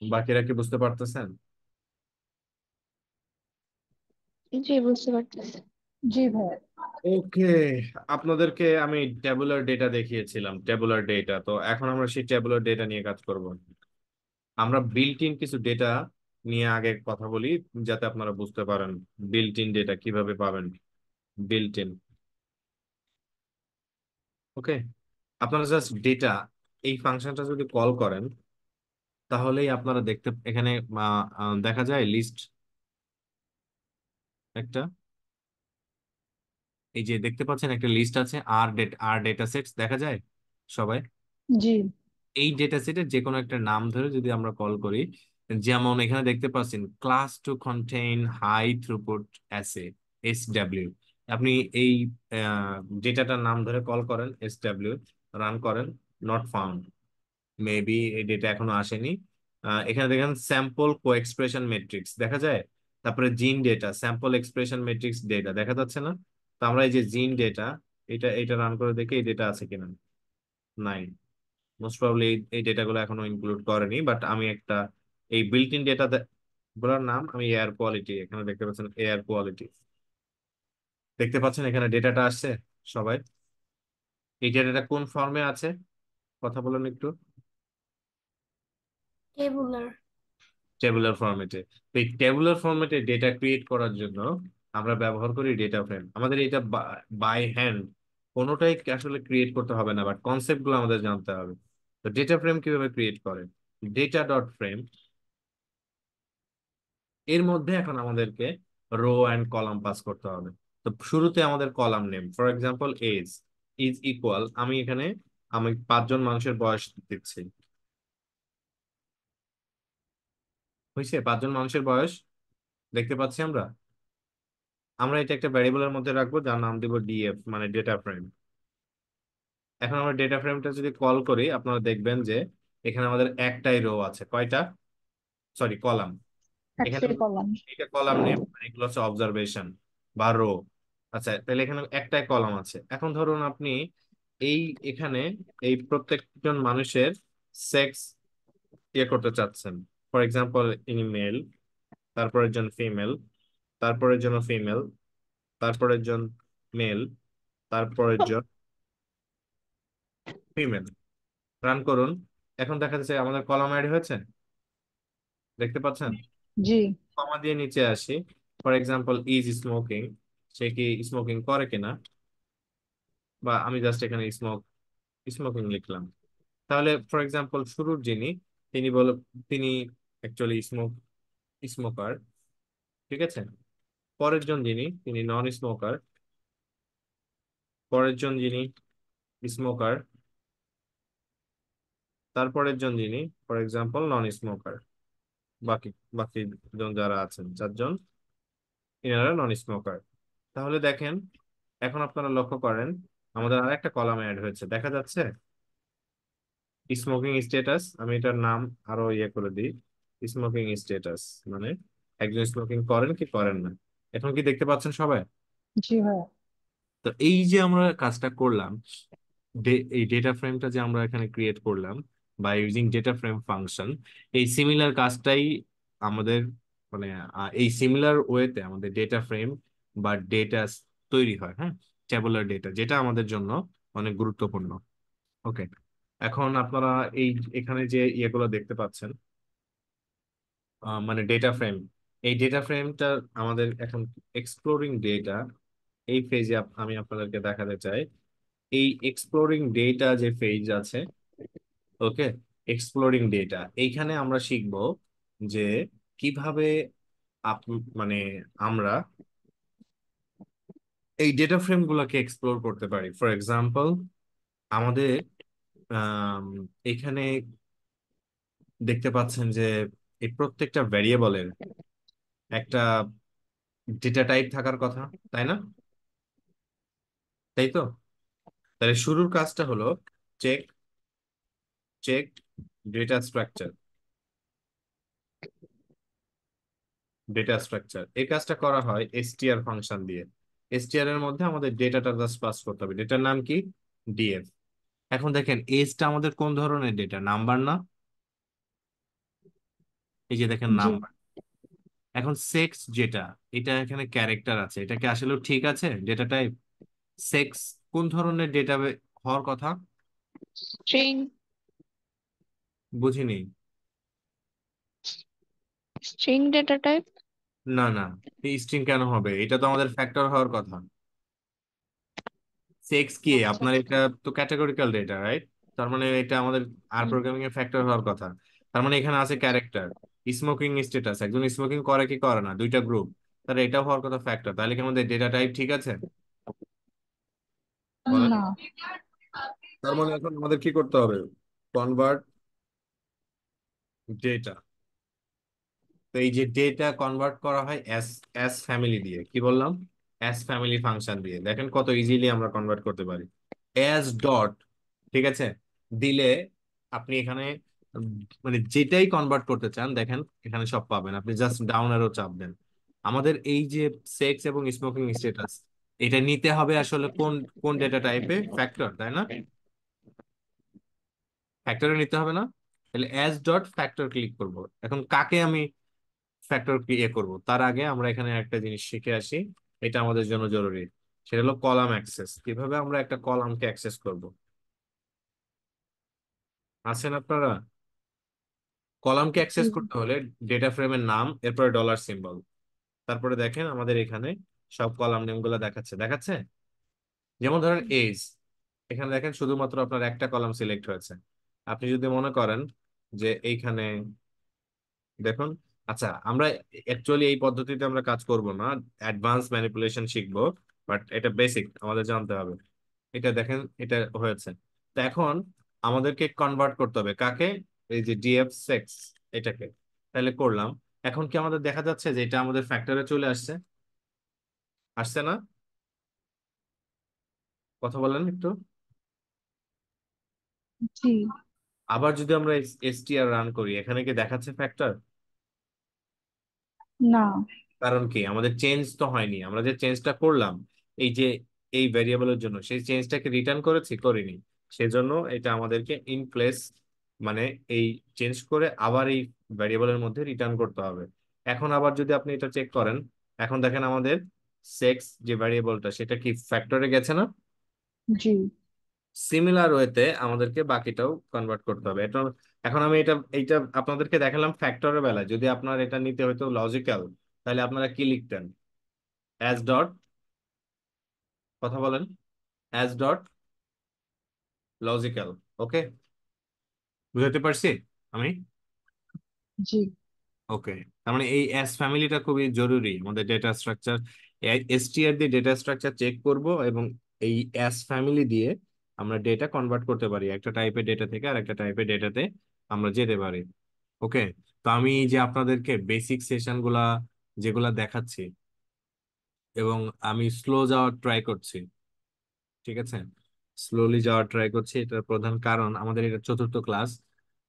বাকিরা কি বুঝতে পারতেছেন? জি, বুঝতে পারতেছি। জি ভাইয়া। ওকে, আপনাদেরকে আমি ট্যাবুলার ডেটা দেখিয়েছিলাম, ট্যাবুলার ডেটা। তো এখন আমরা সেই ট্যাবুলার ডেটা নিয়ে কাজ করব। আমরা বিল্ট ইন কিছু ডেটা নিয়ে আগে কথা বলি, যাতে আপনারা বুঝতে পারেন বিল্ট ইন ডেটা কিভাবে পাবেন। বিল্ট ইন, ওকে, আপনারা জাস্ট ডেটা এই ফাংশনটা যদি কল করেন, তাহলেই আপনারা দেখতে এখানে দেখা যায় লিস্ট একটা, এই যে দেখতে পাচ্ছেন একটা লিস্ট আছে, আর ডেটা সেটস দেখা যায় সবাই। জি। এই ডেটা সেটের যে কোনো একটা নাম ধরে যদি আমরা কল করি, যেমন এখানে দেখতে পাচ্ছেন class to contain high throughput assay, SW। আপনি এই ডেটাটার নাম ধরে কল করেন, SW, রান করেন, নট ফাউন্ড, মেবি এই ডেটা এখনো আসেনি। এখানে দেখেন স্যাম্পল কো এক্সপ্রেশন মেট্রিক্স দেখা যায়, তারপরে gene data, sample expression matrix data দেখা যাচ্ছে না। তো আমরা এই যে জিন ডেটা, এটা এটা রান করে দেখি এই ডেটা আছে কিনা। নাই, মোস্ট প্রবাবলি এই ডেটাগুলো এখনো ইনক্লুড করেনি। বাট আমি একটা এই বিল্ট ইন ডেটা গুলোর নাম আমি এয়ার কোয়ালিটি, এখানে দেখতে পাচ্ছেন এয়ার কোয়ালিটি, দেখতে পাচ্ছেন এখানে ডেটাটা আসছে সবাই। এই ডেটাটা কোন ফর্মে আছে কথা বলুন একটু। টেবুলার। টেবুলার ফরম্যাটে। এই টেবুলার ফরম্যাটে ডেটা ক্রিয়েট করার জন্য আমরা ব্যবহার করি ডেটা ফ্রেম। আমাদের এটা বাই হ্যান্ড কোনোটাই আসলে ক্রিয়েট করতে হবে না, বাট কনসেপ্ট গুলো আমাদের জানতে হবে। তো ডেটা ফ্রেম কিভাবে ক্রিয়েট করে, ডেটা ডট ফ্রেম, এর মধ্যে এখন আমাদেরকে রো অ্যান্ড কলাম পাস করতে হবে। তো শুরুতে আমাদের column name, for example as is equal, আমি এখানে আমি 5জন মানুষের বয়স দিচ্ছি, হয়েছে? 5জন মানুষের বয়স দেখতে পাচ্ছি আমরা। আমরা এটা একটা ভ্যারিয়েবলের মধ্যে রাখবো যার নাম দিব ডিএফ মানে ডেটা ফ্রেম। এখন আমরা ডেটা ফ্রেমটা যদি কল করি আপনারা দেখবেন যে এখানে আমাদের একটাই রো আছে, কয়টা, সরি কলাম। এখানে একটাই কলাম। এটা কলাম নেম, এগুলো হচ্ছে অবজারভেশন বা রো। আচ্ছা তাহলে এখানে একটাই কলাম আছে। এখন ধরুন আপনি এই এখানে এই প্রত্যেকজন মানুষের সেক্স ইয়ে করতে চাচ্ছেন। ফর এক্সাম্পল ইনি মেল, তারপরের জন ফিমেল, তারপরের জন ফিমেল, তারপরের জন মেল, তারপরের জন ফিমেল। রান করুন। এখন দেখা যাচ্ছে আমাদের কলাম অ্যাড হয়েছে, দেখতে পাচ্ছেন। জি। কমা দিয়ে নিচে আসি। ফর এক্সাম্পল ইজ স্মোকিং, সে কি স্মোকিং করে কিনা, বা আমি জাস্ট এখানে স্মোকিং লিখলাম। তাহলে ফর এক্সাম্পল শুরুর যিনি, তিনি তিনি অ্যাকচুয়ালি স্মোকার, ঠিক আছে। পরের জন যিনি তিনি নন স্মোকার, পরের জন যিনি স্মোকার, তারপরের জন যিনি ফর এক্সাম্পল নন স্মোকার। বাকি বাকি জন যারা আছেন চারজন, এনারা নন স্মোকার। তাহলে দেখেন এখন আপনারা লক্ষ্য করেন আমাদের আরেকটা কলাম অ্যাড হয়েছে, দেখা যাচ্ছে স্মোকিং স্ট্যাটাস। আমি এটার নাম আরো ইয়ে করে দিই, স্মোকিং স্ট্যাটাস মানে একজন স্মোকিং করেন কি করেন না। এখন কি দেখতে পাচ্ছেন সবাই? জি ভাইয়া। তো এই যে আমরা কাজটা করলাম, এই ডেটা ফ্রেমটা যে আমরা এখানে ক্রিয়েট করলাম বা ইউজিং ডেটা ফ্রেম ফাংশন, এই সিমিলার কাজটাই আমাদের মানে এই সিমিলার ওয়েতে আমাদের ডেটা ফ্রেম বা ডেটা তৈরি হয়, হ্যাঁ, ট্যাবুলার ডেটা, যেটা আমাদের জন্য অনেক গুরুত্বপূর্ণ। ওকে, এখন আপনারা এই এখানে যে ইয়েগুলো দেখতে পাচ্ছেন মানে ডেটা ফ্রেম, এই ডেটা ফ্রেমটা আমাদের এখন এক্সপ্লোরিং ডেটা এই ফেজে আমি আপনাদেরকে দেখাতে চাই। এই এক্সপ্লোরিং ডেটা যে ফেজ আছে, ওকে, এক্সপ্লোরিং ডেটা, এইখানে আমরা শিখব যে কিভাবে মানে আমরা এই ডেটা ফ্রেম গুলোকে এক্সপ্লোর করতে পারি। ফর এক্সাম্পল আমাদের আম, এখানে দেখতে পাচ্ছেন যে এই প্রত্যেকটা ভ্যারিয়েবলের একটা ডেটা টাইপ থাকার কথা, তাই না? তাই তো। তাহলে শুরুর কাজটা হলো check check data structure. Data structure এই কাজটা করা হয় এসটিআর ফাংশন দিয়ে। এসটিআর এর মধ্যে আমাদের ডেটাটা জাস্ট পাস করতে হবে, ডেটার নাম কি, ডিএফ। এখন দেখেন এজটা আমাদের কোন ধরনের ডেটা, নাম্বার না? এই যে দেখেন জি। নাম্বার। এখন সেক্স যেটা, এটা এখানে ক্যারেক্টার আছে, এটা কি আসলে ঠিক আছে ডেটা টাইপ? সেক্স কোন ধরনের ডেটা হওয়ার কথা? স্ট্রিং। বুঝিনি। String data type. না না, এই স্ট্রিং কেন হবে, এটা তো আমাদের ফ্যাক্টর হওয়ার কথা। সেক্স কি আচ্ছা আপনার, আচ্ছা। এটা তো ক্যাটাগরিক্যাল ডেটা, রাইট? তার মানে এটা আমাদের আর হুম। প্রোগ্রামিং এর ফ্যাক্টর হওয়ার কথা। তার মানে এখানে আছে ক্যারেক্টার, স্মোকিং স্ট্যাটাস, একজন স্মোকিং করে কি করে না, দুইটা গ্রুপ, তাহলে এটা হওয়ার কথা ফ্যাক্টর। তাহলে কি আমাদের ডেটা টাইপ ঠিক আছে বলেন? না। তার মানে এখন আমাদের কি করতে হবে, কনভার্ট ডেটা। তো এই যে ডেটা কনভার্ট করা হয় এস এস ফ্যামিলি দিয়ে, কি বললাম, এস ফ্যামিলি ফাংশন দিয়ে। দেখেন কত ইজিলি আমরা কনভার্ট করতে পারি। এস ডট, ঠিক আছে, দিলে আপনি এখানে উম, মানে যেটাই কনভার্ট করতে চান দেখেন এখানে সব পাবেন, আপনি জাস্ট ডাউন অ্যারো চাপ দেন। আমাদের এই যে সেক্স এবং স্মোকিং স্ট্যাটাস, এটা নিতে হবে আসলে কোন কোন ডেটা টাইপে, ফ্যাক্টর, তাই না? ফ্যাক্টরে নিতে হবে না? তাহলে এস ডট ফ্যাক্টর ক্লিক করব। এখন কাকে আমি ফ্যাক্টর ইয়ে করব তার আগে আমরা এখানে একটা জিনিস শিখে আসি, এটা আমাদের জন্য জরুরি। সেটা হলো কলাম অ্যাক্সেস। কিভাবে আমরা একটা কলামকে অ্যাক্সেস করব, আছেন আপনারা? কলামকে জি। অ্যাক্সেস করতে হলে ডেটা ফ্রেমের নাম, এরপরে ডলার সিম্বল, তারপরে দেখেন আমাদের এখানে সব কলাম নেম গুলো দেখাচ্ছে দেখাচ্ছে। যেমন ধরেন এজ, এখানে দেখেন শুধুমাত্র আপনার একটা কলাম সিলেক্ট হয়েছে। আপনি যদি মনে করেন যে এইখানে দেখুন, আচ্ছা আমরা অ্যাকচুয়ালি এই পদ্ধতিতে আমরা কাজ করব না, অ্যাডভান্স ম্যানিপুলেশন শিখবো, বাট এটা বেসিক আমাদের জানতে হবে। এটা দেখেন এটা হয়েছে। তো এখন আমাদেরকে কনভার্ট করতে হবে কাকে, এই যে ডিএফ সেক্স এটাকে। তাহলে করলাম। এখন কি আমাদের দেখা যাচ্ছে যে এটা আমাদের ফ্যাক্টরে চলে আসছে? আসছে না? কথা বলেন একটু। জি আবার যদি আমরা এসটিআর রান করি, এখানে কি দেখাচ্ছে ফ্যাক্টর? না। কারণ কি, আমাদের চেঞ্জ তো হয়নি। আমরা যে চেঞ্জটা করলাম এই যে এই ভ্যারিয়েবলের জন্য, সেই চেঞ্জটাকে রিটার্ন করেছি, করিনি। সেজন্য এটা আমাদেরকে ইন প্লেস, মানে এই চেঞ্জ করে আবার এই ভ্যারিয়েবলের মধ্যে রিটার্ন করতে হবে। এখন আবার যদি আপনি এটা চেক করেন, এখন দেখেন আমাদের সেক্স যে ভ্যারিয়েবলটা, সেটা কি ফ্যাক্টরে গেছে না? জি সিমিলার ওয়েতে আমাদেরকে বাকিটাও কনভার্ট করতে হবে। এটা এখন আমি এইটা আপনাদেরকে দেখালাম ফ্যাক্টরের বেলায়। যদি আপনার এটা নিতে হতো লজিক্যাল, তাহলে আপনারা কি লিখতেন? অ্যাজ ডট, কথা বলেন, অ্যাজ ডট লজিক্যাল। ওকে, বুঝাতে পারছি আমি? জি ওকে, তার মানে এই এস ফ্যামিলিটা খুবই জরুরি আমাদের ডেটা স্ট্রাকচার। এসটিআর দিয়ে ডেটা স্ট্রাকচার চেক করব, এবং এই এস ফ্যামিলি দিয়ে আমরা ডেটা কনভার্ট করতে পারি একটা টাইপের ডেটা থেকে আর একটা টাইপের ডেটাতে আমরা যেতে পারি। ওকে, তো আমি যে আপনাদেরকে বেসিক সেশন গুলা যেগুলা দেখাচ্ছি, এবং আমি স্লো যাওয়ার ট্রাই করছি, ঠিক আছে? স্লোলি যাওয়ার ট্রাই করছি। এটার প্রধান কারণ আমাদের এটা চতুর্থ ক্লাস।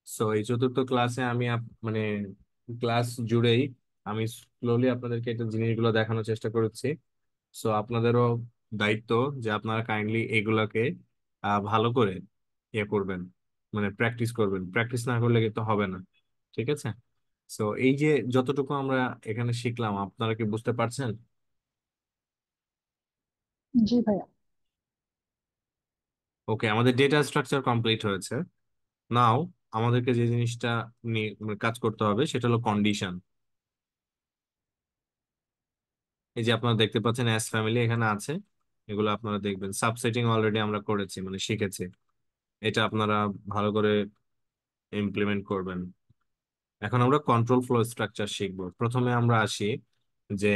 সো এই চতুর্থ ক্লাসে আমি মানে ক্লাস জুড়েই আমি স্লোলি আপনাদেরকে এটা জিনিসগুলো দেখানোর চেষ্টা করেছি। সো আপনাদেরও দায়িত্ব যে আপনারা কাইন্ডলি এগুলাকে ভালো করে ইয়ে করবেন, মানে প্র্যাকটিস করবেন। প্র্যাকটিস না করলে কিন্তু হবে না, ঠিক আছে? সো এই যে যতটুকু আমরা এখানে শিখলাম, আপনারা কি বুঝতে পারছেন? জি ভাইয়া। ওকে, আমাদের ডেটা স্ট্রাকচার কমপ্লিট হয়েছে। নাও আমাদেরকে যে জিনিসটা নিয়ে মানে কাজ করতে হবে সেটা হলো কন্ডিশন। এই যে আপনারা দেখতে পাচ্ছেন এস ফ্যামিলি এখানে আছে, এগুলো আপনারা দেখবেন। সাবসেটিং অলরেডি আমরা করেছি, মানে শিখেছি। এটা আপনারা ভালো করে ইমপ্লিমেন্ট করবেন। এখন আমরা কন্ট্রোল ফ্লো স্ট্রাকচার শিখবো। প্রথমে আমরা আসি যে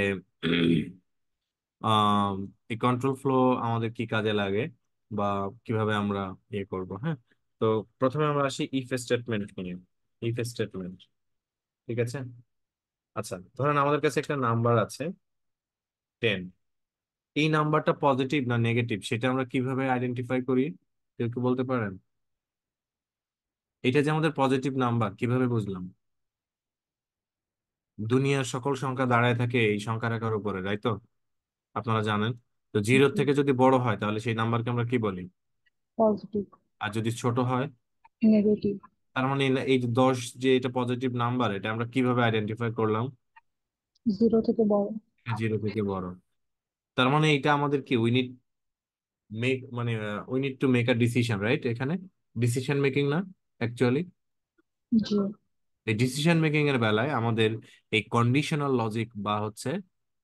আম, এই কন্ট্রোল ফ্লো আমাদের কি কাজে লাগে বা কিভাবে আমরা ইয়ে করব। হ্যাঁ, তো প্রথমে আমরা আসি ইফ স্টেটমেন্ট নিয়ে। ইফ স্টেটমেন্ট, ঠিক আছে? আচ্ছা, ধরেন আমাদের কাছে একটা নাম্বার আছে 10। এই নাম্বারটা পজিটিভ না নেগেটিভ সেটা আমরা কিভাবে আইডেন্টিফাই করি? কেউ কি বলতে পারেন? এটা যে আমাদের পজিটিভ নাম্বার কিভাবে বুঝলাম? দুনিয়ার সকল সংখ্যা দাঁড়ায় থাকে এই সংখ্যা রেখার উপরে, তাই তো? আপনারা জানেন। তো জিরোর থেকে যদি বড় হয় তাহলে সেই নাম্বারকে আমরা কি বলি? পজিটিভ। আর যদি ছোট হয়? নেগেটিভ। তার মানে এই যে 10, যে এটা পজিটিভ নাম্বার, এটা আমরা কিভাবে আইডেন্টিফাই করলাম? জিরো থেকে বড়। জিরো থেকে বড়। তার মানে এটা আমাদের কি উই নিড মেক, মানে we need to make a decision, right? এখানে ডিসিশন মেকিং না অ্যাকচুয়ালি। জি এই ডিসিশন মেকিং এর বেলায় আমাদের এই কন্ডিশনাল লজিক বা হচ্ছে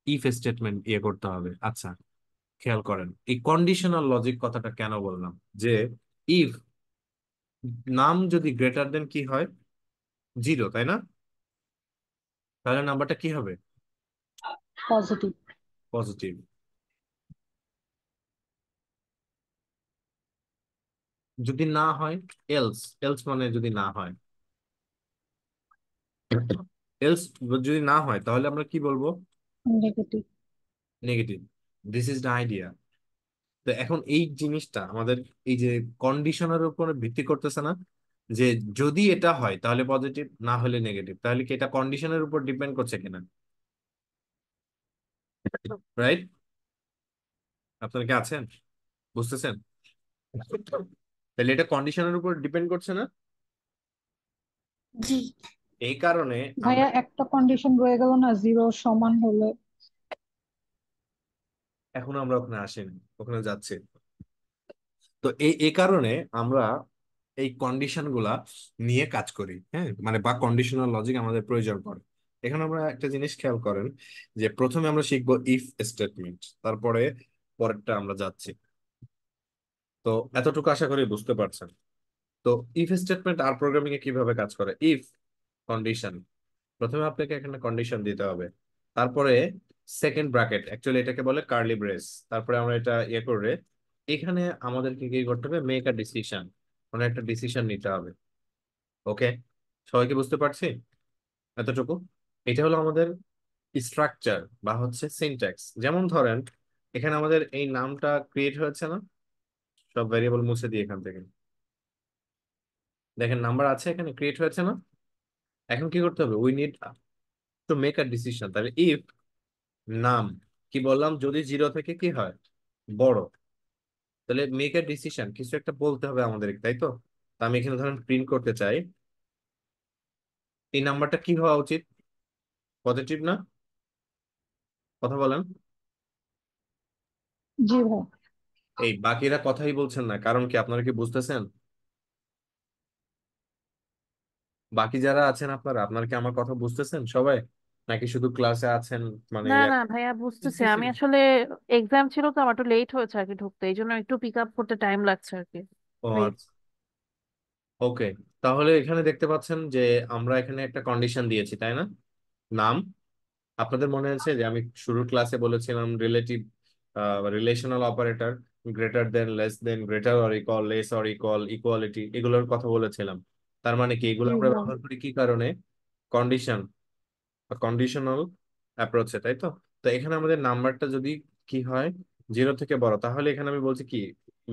ইফ স্টেটমেন্ট ইয়ে করতে হবে। আচ্ছা, খেয়াল করেন এই কন্ডিশনাল লজিক কথাটা কেন বললাম। যে ইফ নাম যদি গ্রেটার দেন কি হয়, জিরো, তাই না? তাহলে নাম্বারটা কি হবে? পজিটিভ। পজিটিভ। যদি না হয়, এলস। এলস মানে যদি না হয়, এলস যদি না হয় তাহলে আমরা কি বলবো? Negative. Negative. This is the idea. তো এখন এই জিনিসটা আমাদের এই যে কন্ডিশনের উপরে ভিত্তি করতেছে না, যে যদি এটা হয় তাহলে পজিটিভ, না হলে নেগেটিভ। তাহলে কি এটা কন্ডিশনের উপর ডিপেন্ড করছে কিনা? রাইট? আপনারা কি আছেন? বুঝতেছেন? তাহলে এটা কন্ডিশনের উপর ডিপেন্ড করছে না। জি এই কারণে আমরা ভাইয়া একটা কন্ডিশন রয়ে গেল না, জিরো সমান হলে? এখন আমরা ওখানে আসিনি, ওখানে যাচ্ছি। তো এই কারণে আমরা এই কন্ডিশন গুলা নিয়ে কাজ করি। হ্যাঁ, মানে বা কন্ডিশনাল লজিক আমাদের প্রয়োজন পড়ে। এখানে আমরা একটা জিনিস খেয়াল করেন, যে প্রথমে আমরা শিখবো ইফ স্টেটমেন্ট, তারপরে পরেরটা আমরা যাচ্ছি। তো এতটুকু আশা করি বুঝতে পারছেন। তো ইফ স্টেটমেন্ট আর প্রোগ্রামিং এ কিভাবে কাজ করে? ইফ কন্ডিশন, প্রথমে আপনাকে এখানে কন্ডিশন দিতে হবে, তারপরে সেকেন্ড ব্র্যাকেট, অ্যাকচুয়ালি এটাকে বলে কার্লি ব্রেস। তারপরে আমরা এটা ইয়ে করে এখানে আমাদেরকে কি করতে হবে? মেক আ ডিসিশন, মানে একটা ডিসিশন নিতে হবে। ওকে, সবাইকে বুঝতে পারছি এতটুকু? এটা হলো আমাদের স্ট্রাকচার বা হচ্ছে সিনট্যাক্স। যেমন ধরেন এখানে আমাদের এই নামটা ক্রিয়েট হয়েছে না, সব ভ্যারিয়েবল মুছে দিই এখান থেকে। দেখেন নাম্বার আছে এখানে, ক্রিয়েট হয়েছে না। এখন কি করতে হবে, we need to make a decision. তাহলে ইফ নাম, কি বললাম, যদি জিরো থেকে কি হয়, বড়, তাহলে মেক আ ডিসিশন, কিছু একটা বলতে হবে আমাদের, তাই তো। তা আমি এখানে ধরেন প্রিন্ট করতে চাই, এই নাম্বারটা কি হওয়া উচিত, পজিটিভ না? কথা বলেন। জি ভাই। এই বাকিরা কথাই বলছেন না, কারণ কি, আপনারা কি বুঝতেছেন? বাকি যারা আছেন আপনারা, আপনারা কি আমার কথা বুঝতেছেন সবাই, নাকি শুধু ক্লাসে আছেন মানে না না ভাইয়া, বুঝতেছি। আমি আসলে এক্সাম ছিল তো, আমার একটু লেট হয়েছে আর কি ঢুকতে, এই জন্য একটু পিক আপ করতে টাইম লাগছে আর কি। ও Wait. আচ্ছা, ওকে। তাহলে এখানে দেখতে পাচ্ছেন যে আমরা এখানে একটা কন্ডিশন দিয়েছি, তাই না? নাম, আপনাদের মনে আছে যে আমি শুরুর ক্লাসে বলেছিলাম relative relational operator, greater than, less than, greater or equal, less or equal, equality, এগুলোর কথা বলেছিলাম। তার মানে কি, এগুলো জি আমরা ভাই। ব্যবহার করি কি কারণে, কন্ডিশন, কন্ডিশনাল অ্যাপ্রোচে, তাই তো। তো এখানে আমাদের নাম্বারটা যদি কি হয়, জিরো থেকে বড়, তাহলে এখানে আমি বলছি কি,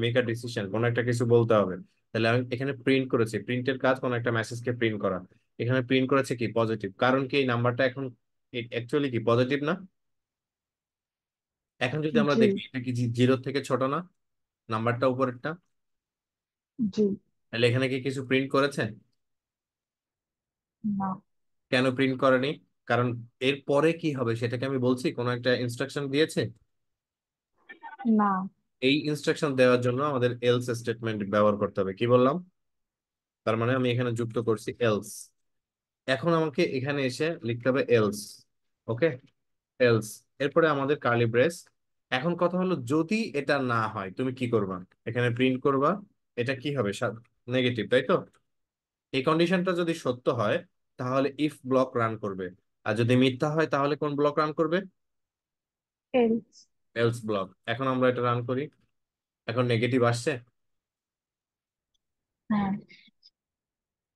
মেক আ ডিসিশন, কোনো একটা কিছু বলতে হবে। তাহলে আমি এখানে প্রিন্ট করেছি, প্রিন্টের কাজ কোনো একটা মেসেজকে প্রিন্ট করা। এখানে প্রিন্ট করেছে কি, পজিটিভ, কারণ কি এই নাম্বারটা এখন অ্যাকচুয়ালি কি পজিটিভ না। এখন যদি আমরা জি দেখি, এটা কি জিরো থেকে ছোট না, নাম্বারটা উপরেরটা, জি। তাহলে এখানে কি কিছু প্রিন্ট করেছে? না। কেন প্রিন্ট করেনি? কারণ এর পরে কি হবে সেটাকে আমি বলছি, কোনো একটা ইনস্ট্রাকশন দিয়েছে। না। এই ইনস্ট্রাকশন দেওয়ার জন্য আমাদের এলস স্টেটমেন্ট ব্যবহার করতে হবে, কি বললাম। তার মানে আমি এখানে যুক্ত করছি এলস। এখন আমাকে এখানে এসে লিখতে হবে এলস। ওকে, এলস, এরপরে আমাদের কার্লি ব্রেস। এখন কথা হলো, যদি এটা না হয় তুমি কি করবা, এখানে প্রিন্ট করবা, এটা কি হবে, নেগেটিভ, তাই তো। এই কন্ডিশনটা যদি সত্য হয় তাহলে ইফ ব্লক রান করবে, আর যদি মিথ্যা হয় তাহলে কোন ব্লক রান করবে, এলস। Else block. এখন আমরা এটা রান করি, এখন নেগেটিভ আসছে। হ্যাঁ।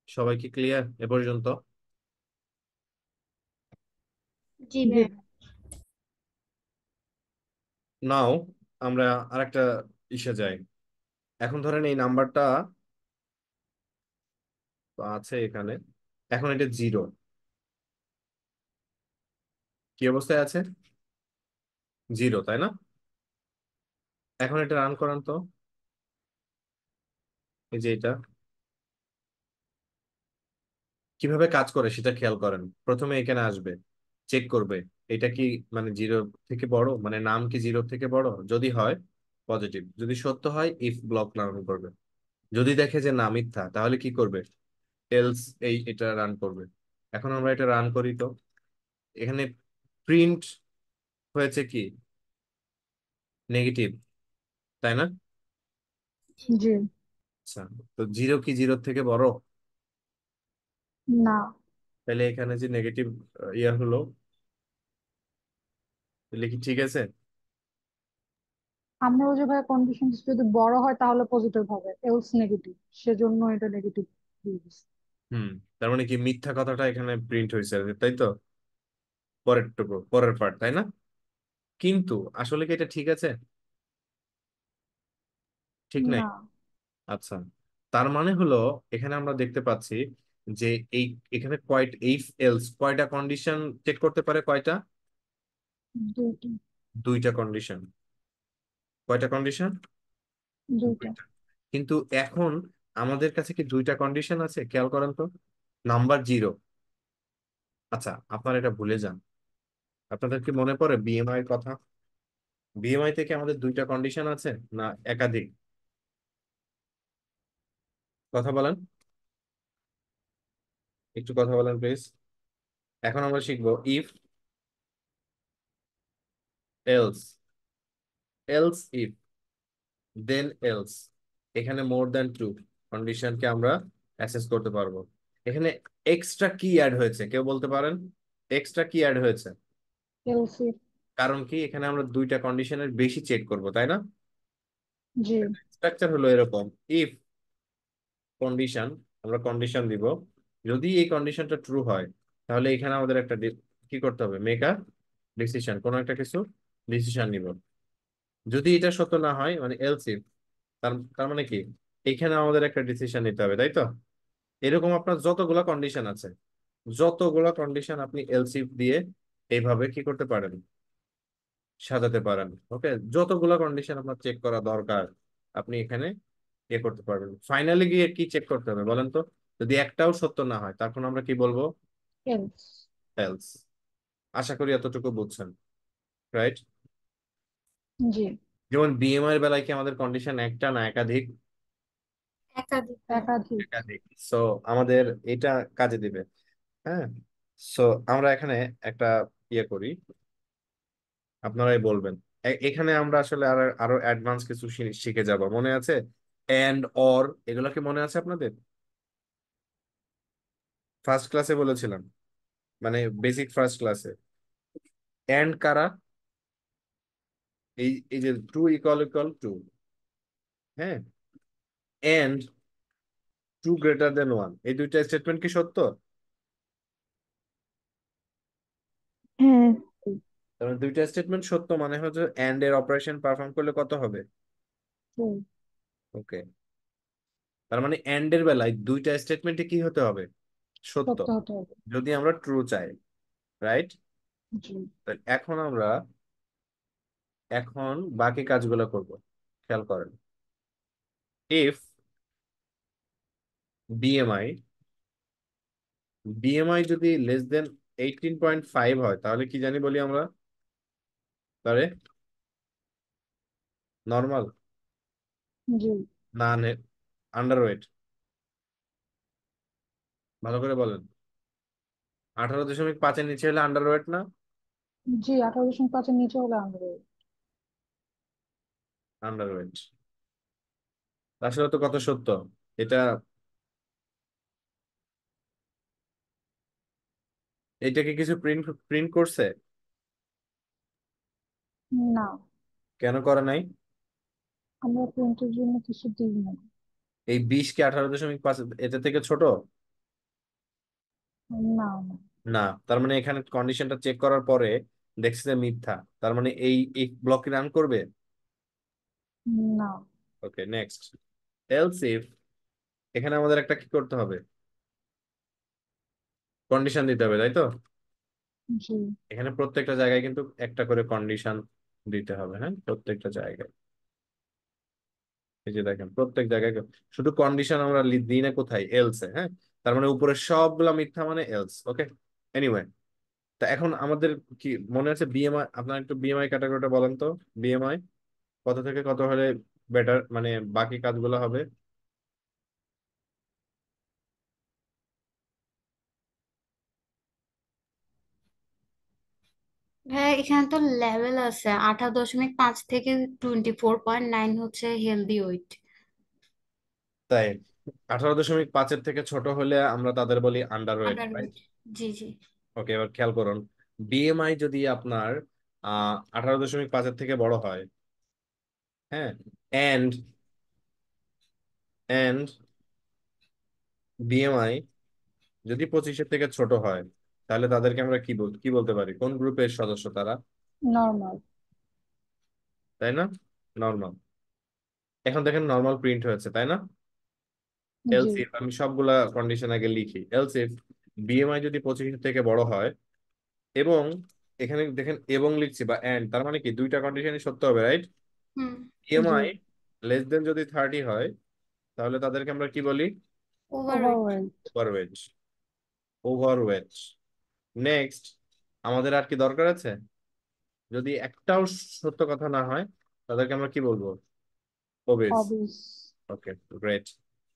সবাই কি ক্লিয়ার এ পর্যন্ত? জি জি। ভাইয়া। নাও আমরা আরেকটা ইসে যাই। এখন ধরেন এই নাম্বারটা তো আছে এখানে, এখন এটা জিরো, কি অবস্থায় আছে, জিরো, তাই না? এখন এটা রান করান তো, এই যে এটা কিভাবে কাজ করে সেটা খেয়াল করেন। প্রথমে এখানে আসবে, চেক করবে এটা কি মানে জিরো থেকে বড়, মানে নাম কি জিরো থেকে বড়, যদি হয় পজিটিভ, যদি সত্য হয় ইফ ব্লক রান করবে, যদি দেখে যে না মিথ্যা তাহলে কি করবে, এলস এটা রান করবে। এখন আমরা এটা রান করি তো, এখানে প্রিন্ট হয়েছে কি, নেগেটিভ, তাই না? জি। আচ্ছা, তো জিরো কি জিরো থেকে বড়, না। তাহলে এখানে যে নেগেটিভ ইয়া হলো, তাহলে কি ঠিক আছে? আমরা ওই যে ভাই কন্ডিশন যদি বড় হয় তাহলে পজিটিভ হবে, এলস নেগেটিভ, সেজন্য এটা নেগেটিভ দিয়ে দিছি। হুম, তার মানে কি মিথ্যা কথাটা এখানে প্রিন্ট হয়েছে, তাই তো, পরের টুকু, পরের পার্ট, তাই না? কিন্তু আসলে কি এটা ঠিক আছে, ঠিক নাই। না। আচ্ছা, তার মানে হলো এখানে আমরা দেখতে পাচ্ছি যে এই এখানে কয়টা ইফ এলস, কয়টা কন্ডিশন চেক করতে পারে, কয়টা, দুইটা। দুইটা কন্ডিশন। কয়টা কন্ডিশন, দুইটা। দুইটা। কিন্তু এখন আমাদের কাছে কি দুইটা কন্ডিশন আছে, খেয়াল করেন তো, নাম্বার জিরো। আচ্ছা, আপনারা এটা ভুলে যান, আপনাদের কি মনে পড়ে বিএমআই এর কথা, বিএমআই থেকে আমাদের দুইটা কন্ডিশন আছে না একাধিক, কথা বলেন, একটু কথা বলেন প্লিজ। এখন আমরা শিখবো if, else, else if, then else. এখানে মোর দ্যান টু কন্ডিশনকে আমরা অ্যাসেস করতে পারবো। এখানে এক্সট্রা কি অ্যাড হয়েছে, কেউ বলতে পারেন, এক্সট্রা কি অ্যাড হয়েছে? এলস। কারণ কি, এখানে আমরা দুইটা কন্ডিশনের বেশি চেক করব, তাই না? জি। স্ট্রাকচার হলো এরকম, ইফ কন্ডিশন, আমরা কন্ডিশন দিব, যদি এই কন্ডিশনটা ট্রু হয় তাহলে এখানে আমাদের একটা কি করতে হবে, মেক আ ডিসিশন, কোনো একটা কিছু ডিসিশন নিব। যদি এটা সত্য না হয় মানে এলস ইফ, তার তার মানে কি এখানে আমাদের একটা ডিসিশন নিতে হবে, তাই তো? এরকম আপনার যতগুলা কন্ডিশন আছে, যতগুলা কন্ডিশন আপনি এলস ইফ দিয়ে এইভাবে কি করতে পারেন, সাজাতে পারেন। ওকে, যতগুলা কন্ডিশন আপনার চেক করা দরকার আপনি এখানে করতে পারবেন। ফাইনালি গিয়ে কি চেক করতে হবে বলেন তো? যদি একটাও সত্য না হয় তখন আমরা কি বলবো? এলস। এলস। আশা করি এতটুকু বুঝছেন, রাইট? জি। যেমন বিএমআই এর বেলায় কি আমাদের কন্ডিশন একটা না একাধিক? একাধিক। একাধিক। একাধিক। সো আমাদের এটা কাজে দিবে। হ্যাঁ, সো আমরা এখানে একটা করি, আপনারাই বলবেন। এখানে আমরা আসলে আরো আরো অ্যাডভান্স কিছু শিখে যাব, মনে আছে? এন্ড অর, এগুলো কি মনে আছে আপনাদের? ফার্স্ট ক্লাসে বলেছিলাম, মানে বেসিক ফার্স্ট ক্লাসে। এন্ড কারা? এই এই যে ট্রু ইকুয়াল ইকুয়াল টু, হ্যাঁ, and true greater than one, এই দুইটা স্টেটমেন্ট কি সত্য? হ্যাঁ। কারণ দুইটা স্টেটমেন্ট সত্য মানে হচ্ছে এন্ড এর অপারেশন পারফর্ম করলে কত হবে? ট্রু। ওকে, তার মানে এন্ড এর বেলায় দুইটা স্টেটমেন্টে কি হতে হবে? সত্য, সত্য হতে হবে। যদি আমরা ট্রু চাই, রাইট? জি। এখন আমরা এখন বাকি কাজগুলো করব, খেয়াল করেন। ইফ বিএমআই বিএমআই যদি লেস দেন 18.5 হয় তাহলে কি জানি বলি আমরা? তাহলে নর্মাল জি। না আন্ডারওয়েট? ভালো করে বলেন। 18.5-এর নিচে হলে আন্ডারওয়েট না? জি, 18.5-এর নিচে হলে আন্ডারওয়েট। আন্ডারওয়েট। আসলে তো কত সত্য এটা। এটাকে কিছু প্রিন্ট প্রিন্ট করছে? না, কেন করে নাই? আমরা প্রিন্টের জন্য কিছু দিই না। এই 20 কি 18.5 এটা থেকে ছোট? না, না। না, তার মানে এখানে কন্ডিশনটা চেক করার পরে দেখছে যে মিথ্যা, তার মানে এই ব্লক রান করবে? না। ওকে, নেক্সট। এলস ইফ, এখানে আমাদের একটা কি করতে হবে? কন্ডিশন দিতে হবে, তাই তো? জি। এখানে প্রত্যেকটা জায়গায় কিন্তু একটা করে কন্ডিশন দিতে হবে, হ্যাঁ, প্রত্যেকটা জায়গায়। এই যে দেখেন প্রত্যেক জায়গায় শুধু কন্ডিশন আমরা দিই না কোথায়? এলসে, হ্যাঁ। তার মানে উপরে সবগুলা মিথ্যা মানে এলস। ওকে, এনিওয়ে, তা এখন আমাদের কি মনে আছে বিএমআই? আপনার একটু বিএমআই ক্যাটাগরিটা বলেন তো। বিএমআই কত থেকে কত হলে বেটার, মানে বাকি কাজগুলো হবে? হ্যাঁ, এখানে তো লেভেল আছে। 18.5 থেকে 24.9 হচ্ছে হেলদি ওয়েট। তাই 18.5-এর থেকে ছোট হলে আমরা তাদের বলি আন্ডারওয়েট, আন্ডার রাইট? ওয়েট। জি জি। ওকে, এবার খেয়াল করুন। বিএমআই যদি আপনার 18.5-এর থেকে বড় হয়, হ্যাঁ, এন্ড এন্ড বিএমআই যদি 25-এর থেকে ছোট হয়, তাহলে তাদেরকে আমরা কি বলতে পারি? কোন গ্রুপের সদস্য তারা? নর্মাল। তাই না? নর্মাল। এখন দেখেন নর্মাল প্রিন্ট হয়েছে, তাই না? জি। এলস ইফ, আমি সবগুলা কন্ডিশন আগে লিখি। এলস ইফ বিএমআই যদি 25-এর থেকে বড় হয় এবং এখানে দেখেন এবং লিখছি বা এন্ড, তার মানে কি দুইটা কন্ডিশনই সত্য হবে, রাইট? হুম। জি। বিএমআই লেস দেন যদি 30 হয় তাহলে তাদেরকে আমরা কি বলি? Overweight. Overweight. Overweight. Overweight. Next, আমাদের আর কি দরকার আছে? যদি একটাও সত্য কথা না হয় তাদেরকে আমরা কি বলবো? ওবেস। অবিস। ওকে, গ্রেট।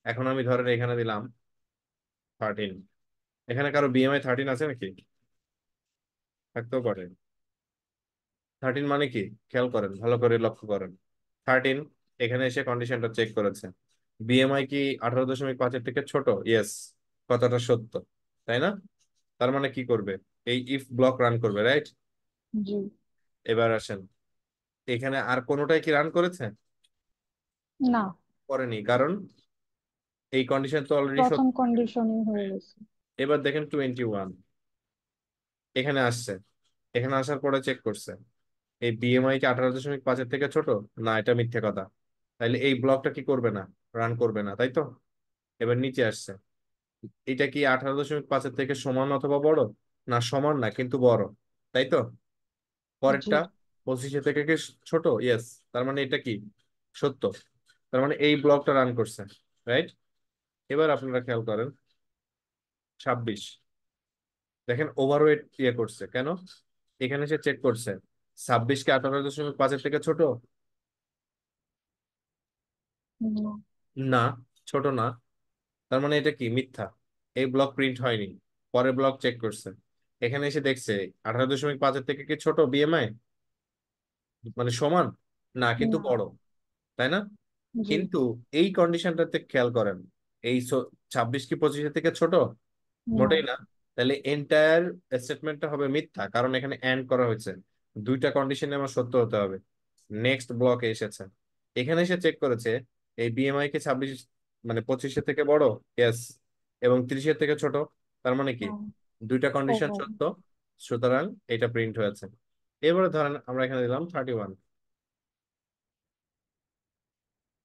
এখন আমি ধরেন এখানে দিলাম 13। এখানে কারো বিএমআই 13 আছে নাকি? থাকতেও পারে। 13 মানে কি খেয়াল করেন, ভালো করে লক্ষ্য করেন। 13 এখানে এসে কন্ডিশনটা চেক করেছে, বিএমআই কি 18.5-এর থেকে ছোট? ইয়েস। কথাটা সত্য, তাই না? তার মানে কি করবে? এই ইফ ব্লক রান করবে, রাইট? জি। এবার আসেন, এখানে আর কোনোটাই কি রান করেছে? না, করেনি, কারণ এই কন্ডিশন তো অলরেডি প্রথম সত্য। কন্ডিশনই হয়ে গেছে। এবার দেখেন 21 এখানে আসছে, এখানে আসার পরে চেক করছে এই বিএমআই কি 18.5-এর থেকে ছোট? না, এটা মিথ্যে কথা। তাহলে এই ব্লকটা কি করবে না, রান করবে না, তাই তো? এবার নিচে আসছে, এটা কি 18.5-এর থেকে সমান অথবা বড়? না, সমান না কিন্তু বড়, তাই তো? জি। পরেরটা 25-এর থেকে কি ছোট? ইয়েস। তার মানে এটা কি সত্য। তার মানে এই ব্লকটা রান করছে, রাইট? এবার আপনারা খেয়াল করেন 26, দেখেন ওভারওয়েট ইয়ে করছে কেন? এখানে সে চেক করছে 26 কি 18.5-এর থেকে ছোট? না। না, ছোট না। তার মানে এটা কি মিথ্যা, এই ব্লক প্রিন্ট হয়নি। পরের ব্লক চেক করছে, এখানে এসে দেখছে 18.5-এর থেকে কি ছোট বিএমআই, মানে সমান? না, কিন্তু না। বড়, তাই না? জি। কিন্তু এই কন্ডিশনটাতে খেয়াল করেন, এই 26 কি 25-এর থেকে ছোট? না। মোটেই না। তাহলে এন্টায়ার স্টেটমেন্টটা হবে মিথ্যা, কারণ এখানে এন্ড করা হয়েছে, দুইটা কন্ডিশনে আমার সত্য হতে হবে। নেক্সট ব্লকে এসেছে, এখানে এসে চেক করেছে এই বিএমআই কে 26 মানে 25-এর থেকে বড়, ইয়েস, এবং 30-এর থেকে ছোট। তার মানে কি হ্যাঁ। দুইটা কন্ডিশন ওভার। সত্য, সুতরাং এটা প্রিন্ট হয়েছে। এবারে ধরেন আমরা এখানে দিলাম 31,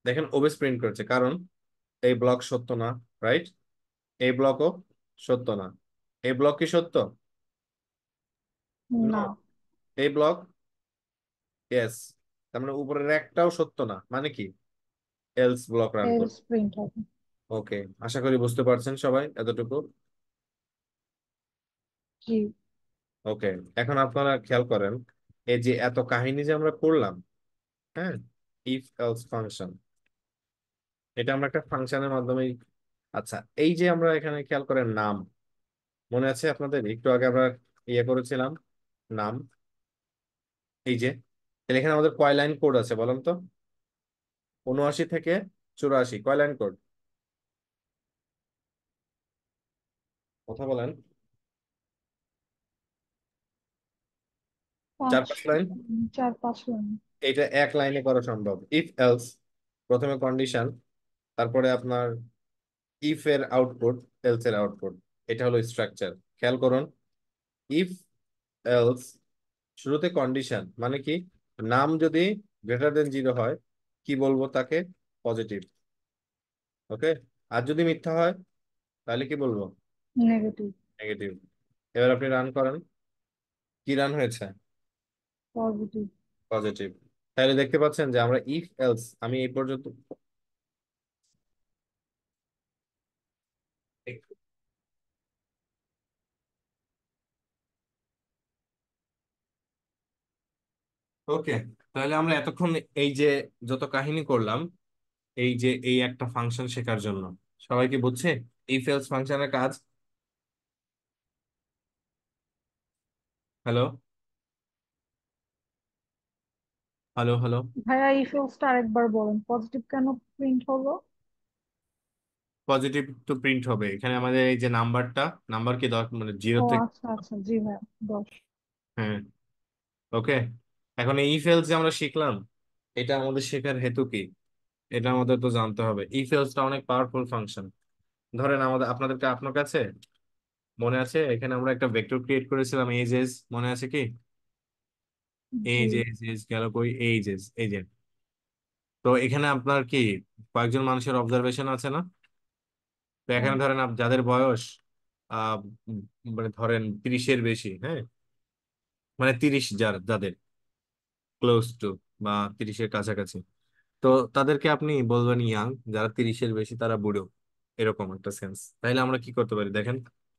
দেখেন ওবেস প্রিন্ট করেছে, কারণ এই ব্লক সত্য না, রাইট? এই ব্লকও সত্য না। এই ব্লক কি সত্য? নো। না। এই ব্লক ইয়েস। তার মানে উপরের একটাও সত্য না, মানে কি এলস ব্লক রান এলস করবে। প্রিন্ট হবে। ওকে, আশা করি বুঝতে পারছেন সবাই এতটুকু। জি। ওকে, এখন আপনারা খেয়াল করেন, এই যে এত কাহিনী যে আমরা করলাম, হ্যাঁ, ইফ এলস ফাংশন, এটা আমরা একটা ফাংশনের মাধ্যমে, আচ্ছা, এই যে আমরা এখানে খেয়াল করেন নাম, মনে আছে আপনাদের একটু আগে আমরা ইয়ে করেছিলাম নাম, এই যে, তাহলে এখানে আমাদের কয় লাইন কোড আছে বলেন তো? 79 থেকে 84 কয় লাইন কোড? কথা বলেন। চার পাঁচ। পাঁচ লাইন। 4-5 লাইন। এটা এক লাইনে করা সম্ভব। ইফ এলস, প্রথমে কন্ডিশন, তারপরে আপনার ইফ এর আউটপুট, এলস এর আউটপুট, এটা হলো স্ট্রাকচার। খেয়াল করুন, ইফ এলস, শুরুতে কন্ডিশন মানে কি, নাম যদি >0 হয় কি বলবো তাকে? পজিটিভ। ওকে, আর যদি মিথ্যা হয় তাহলে কি বলবো? নেগেটিভ। নেগেটিভ। এবার আপনি রান করেন, কি রান হয়েছে? পজিটিভ। পজিটিভ। তাহলে দেখতে পাচ্ছেন যে আমরা ইফ এলস, আমি এই পর্যন্ত, ওকে, তাহলে আমরা এতক্ষণ এই যে যত কাহিনী করলাম, এই যে এই একটা ফাংশন শেখার জন্য, সবাই কি বুঝছে ইফ এলস ফাংশনের কাজ? Hello, hello, hello. ভাইয়া এই ফেলসটা আরেকবার বলেন, পজিটিভ কেন প্রিন্ট হলো? পজিটিভ তো প্রিন্ট হবে, এখানে আমাদের এই যে নাম্বারটা, নাম্বার কি 10 মানে 0 ও থেকে, আচ্ছা আচ্ছা, জি ভাইয়া। 10। হ্যাঁ, ওকে। এখন এই ইফ এলস যে আমরা শিখলাম, এটা আমাদের শেখার হেতু কি? এটা আমাদের তো জানতে হবে। ইফ এলসটা অনেক পাওয়ারফুল ফাংশন। ধরেন আমাদের, আপনাদেরকে, আপনার কাছে মনে আছে এখানে আমরা একটা ভেক্টর ক্রিয়েট করেছিলাম এজ এজ, মনে আছে কি? জি। এজ এজ এজ গেল কই, এইজ এজ, এই যে। তো এখানে আপনার কি কয়েকজন মানুষের অবজারভেশন আছে না? তো এখানে হ্যাঁ। ধরেন যাদের বয়স আহ উম, মানে ধরেন 30-এর বেশি, হ্যাঁ, মানে 30 যাদের ক্লোজ টু বা 30-এর কাছাকাছি, তো তাদেরকে আপনি বলবেন ইয়াং, যারা 30-এর বেশি তারা বুড়ো, এরকম একটা সেন্স। তাইলে আমরা কি করতে পারি দেখেন,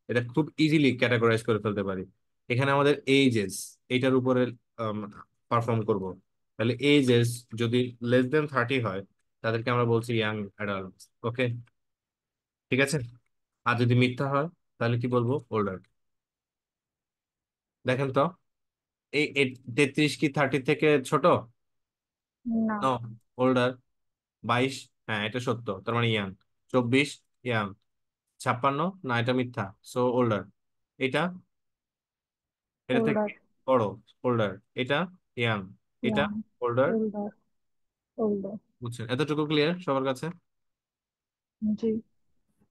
এটা খুব ইজিলি ক্যাটাগরাইজ করে ফেলতে পারি। এখানে আমাদের এইজেস এটার উপরে পারফর্ম করব। তাহলে এইজেস যদি <30 হয়, তাদেরকে আমরা বলছি ইয়াং অ্যাডাল্ট। ওকে, ঠিক আছে। আর যদি মিথ্যা হয় তাহলে কি বলবো? ওল্ডার। দেখেন তো, এই 33 কি 30 থেকে ছোট? না। No, older. 22, হ্যাঁ এটা সত্য, তার মানে ইয়াং। 24, ইয়াং। 56, না এটা মিথ্যা, সো ওল্ডার। এটা, এটা থেকে ওল্ডার। বড়, ওল্ডার। এটা ইয়াং, এটা ইয়াং। ওল্ডার। ওল্ডার। ওল্ডার। বুঝছেন? এতটুকু ক্লিয়ার সবার কাছে? জি।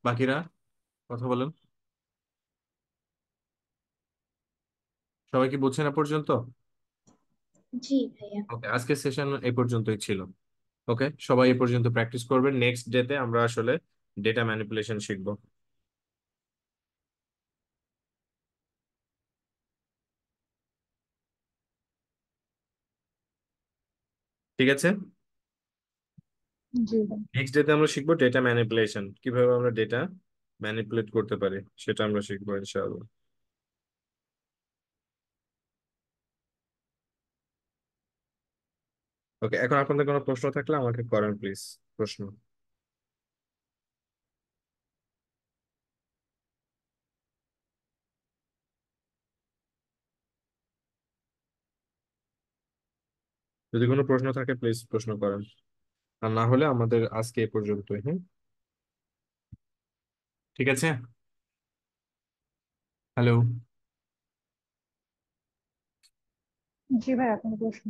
বাকিরা কথা বলেন, সবাই কি বুঝছেন এ পর্যন্ত? জি ভাইয়া। ওকে, আজকের সেশন এই পর্যন্তই ছিল। ওকে, সবাই এই পর্যন্ত প্র্যাকটিস করবেন, নেক্সট ডেতে আমরা আসলে ডেটা ম্যানিপুলেশন শিখবো। ঠিক আছে, জি ভাই। নেক্সট ডেতে আমরা শিখবো ডেটা ম্যানিপুলেশন, কিভাবে আমরা ডেটা ম্যানিপুলেট করতে পারি সেটা আমরা শিখবো ইনশাআল্লাহ। ওকে, এখন আপনাদের কোনো প্রশ্ন থাকলে আমাকে করেন প্লিজ, প্রশ্ন। যদি কোনো প্রশ্ন থাকে প্লিজ প্রশ্ন করেন, আর না হলে আমাদের আজকে এ পর্যন্তই। হ্যাঁ, ঠিক আছে। হ্যালো। জি ভাই, আপনার প্রশ্ন।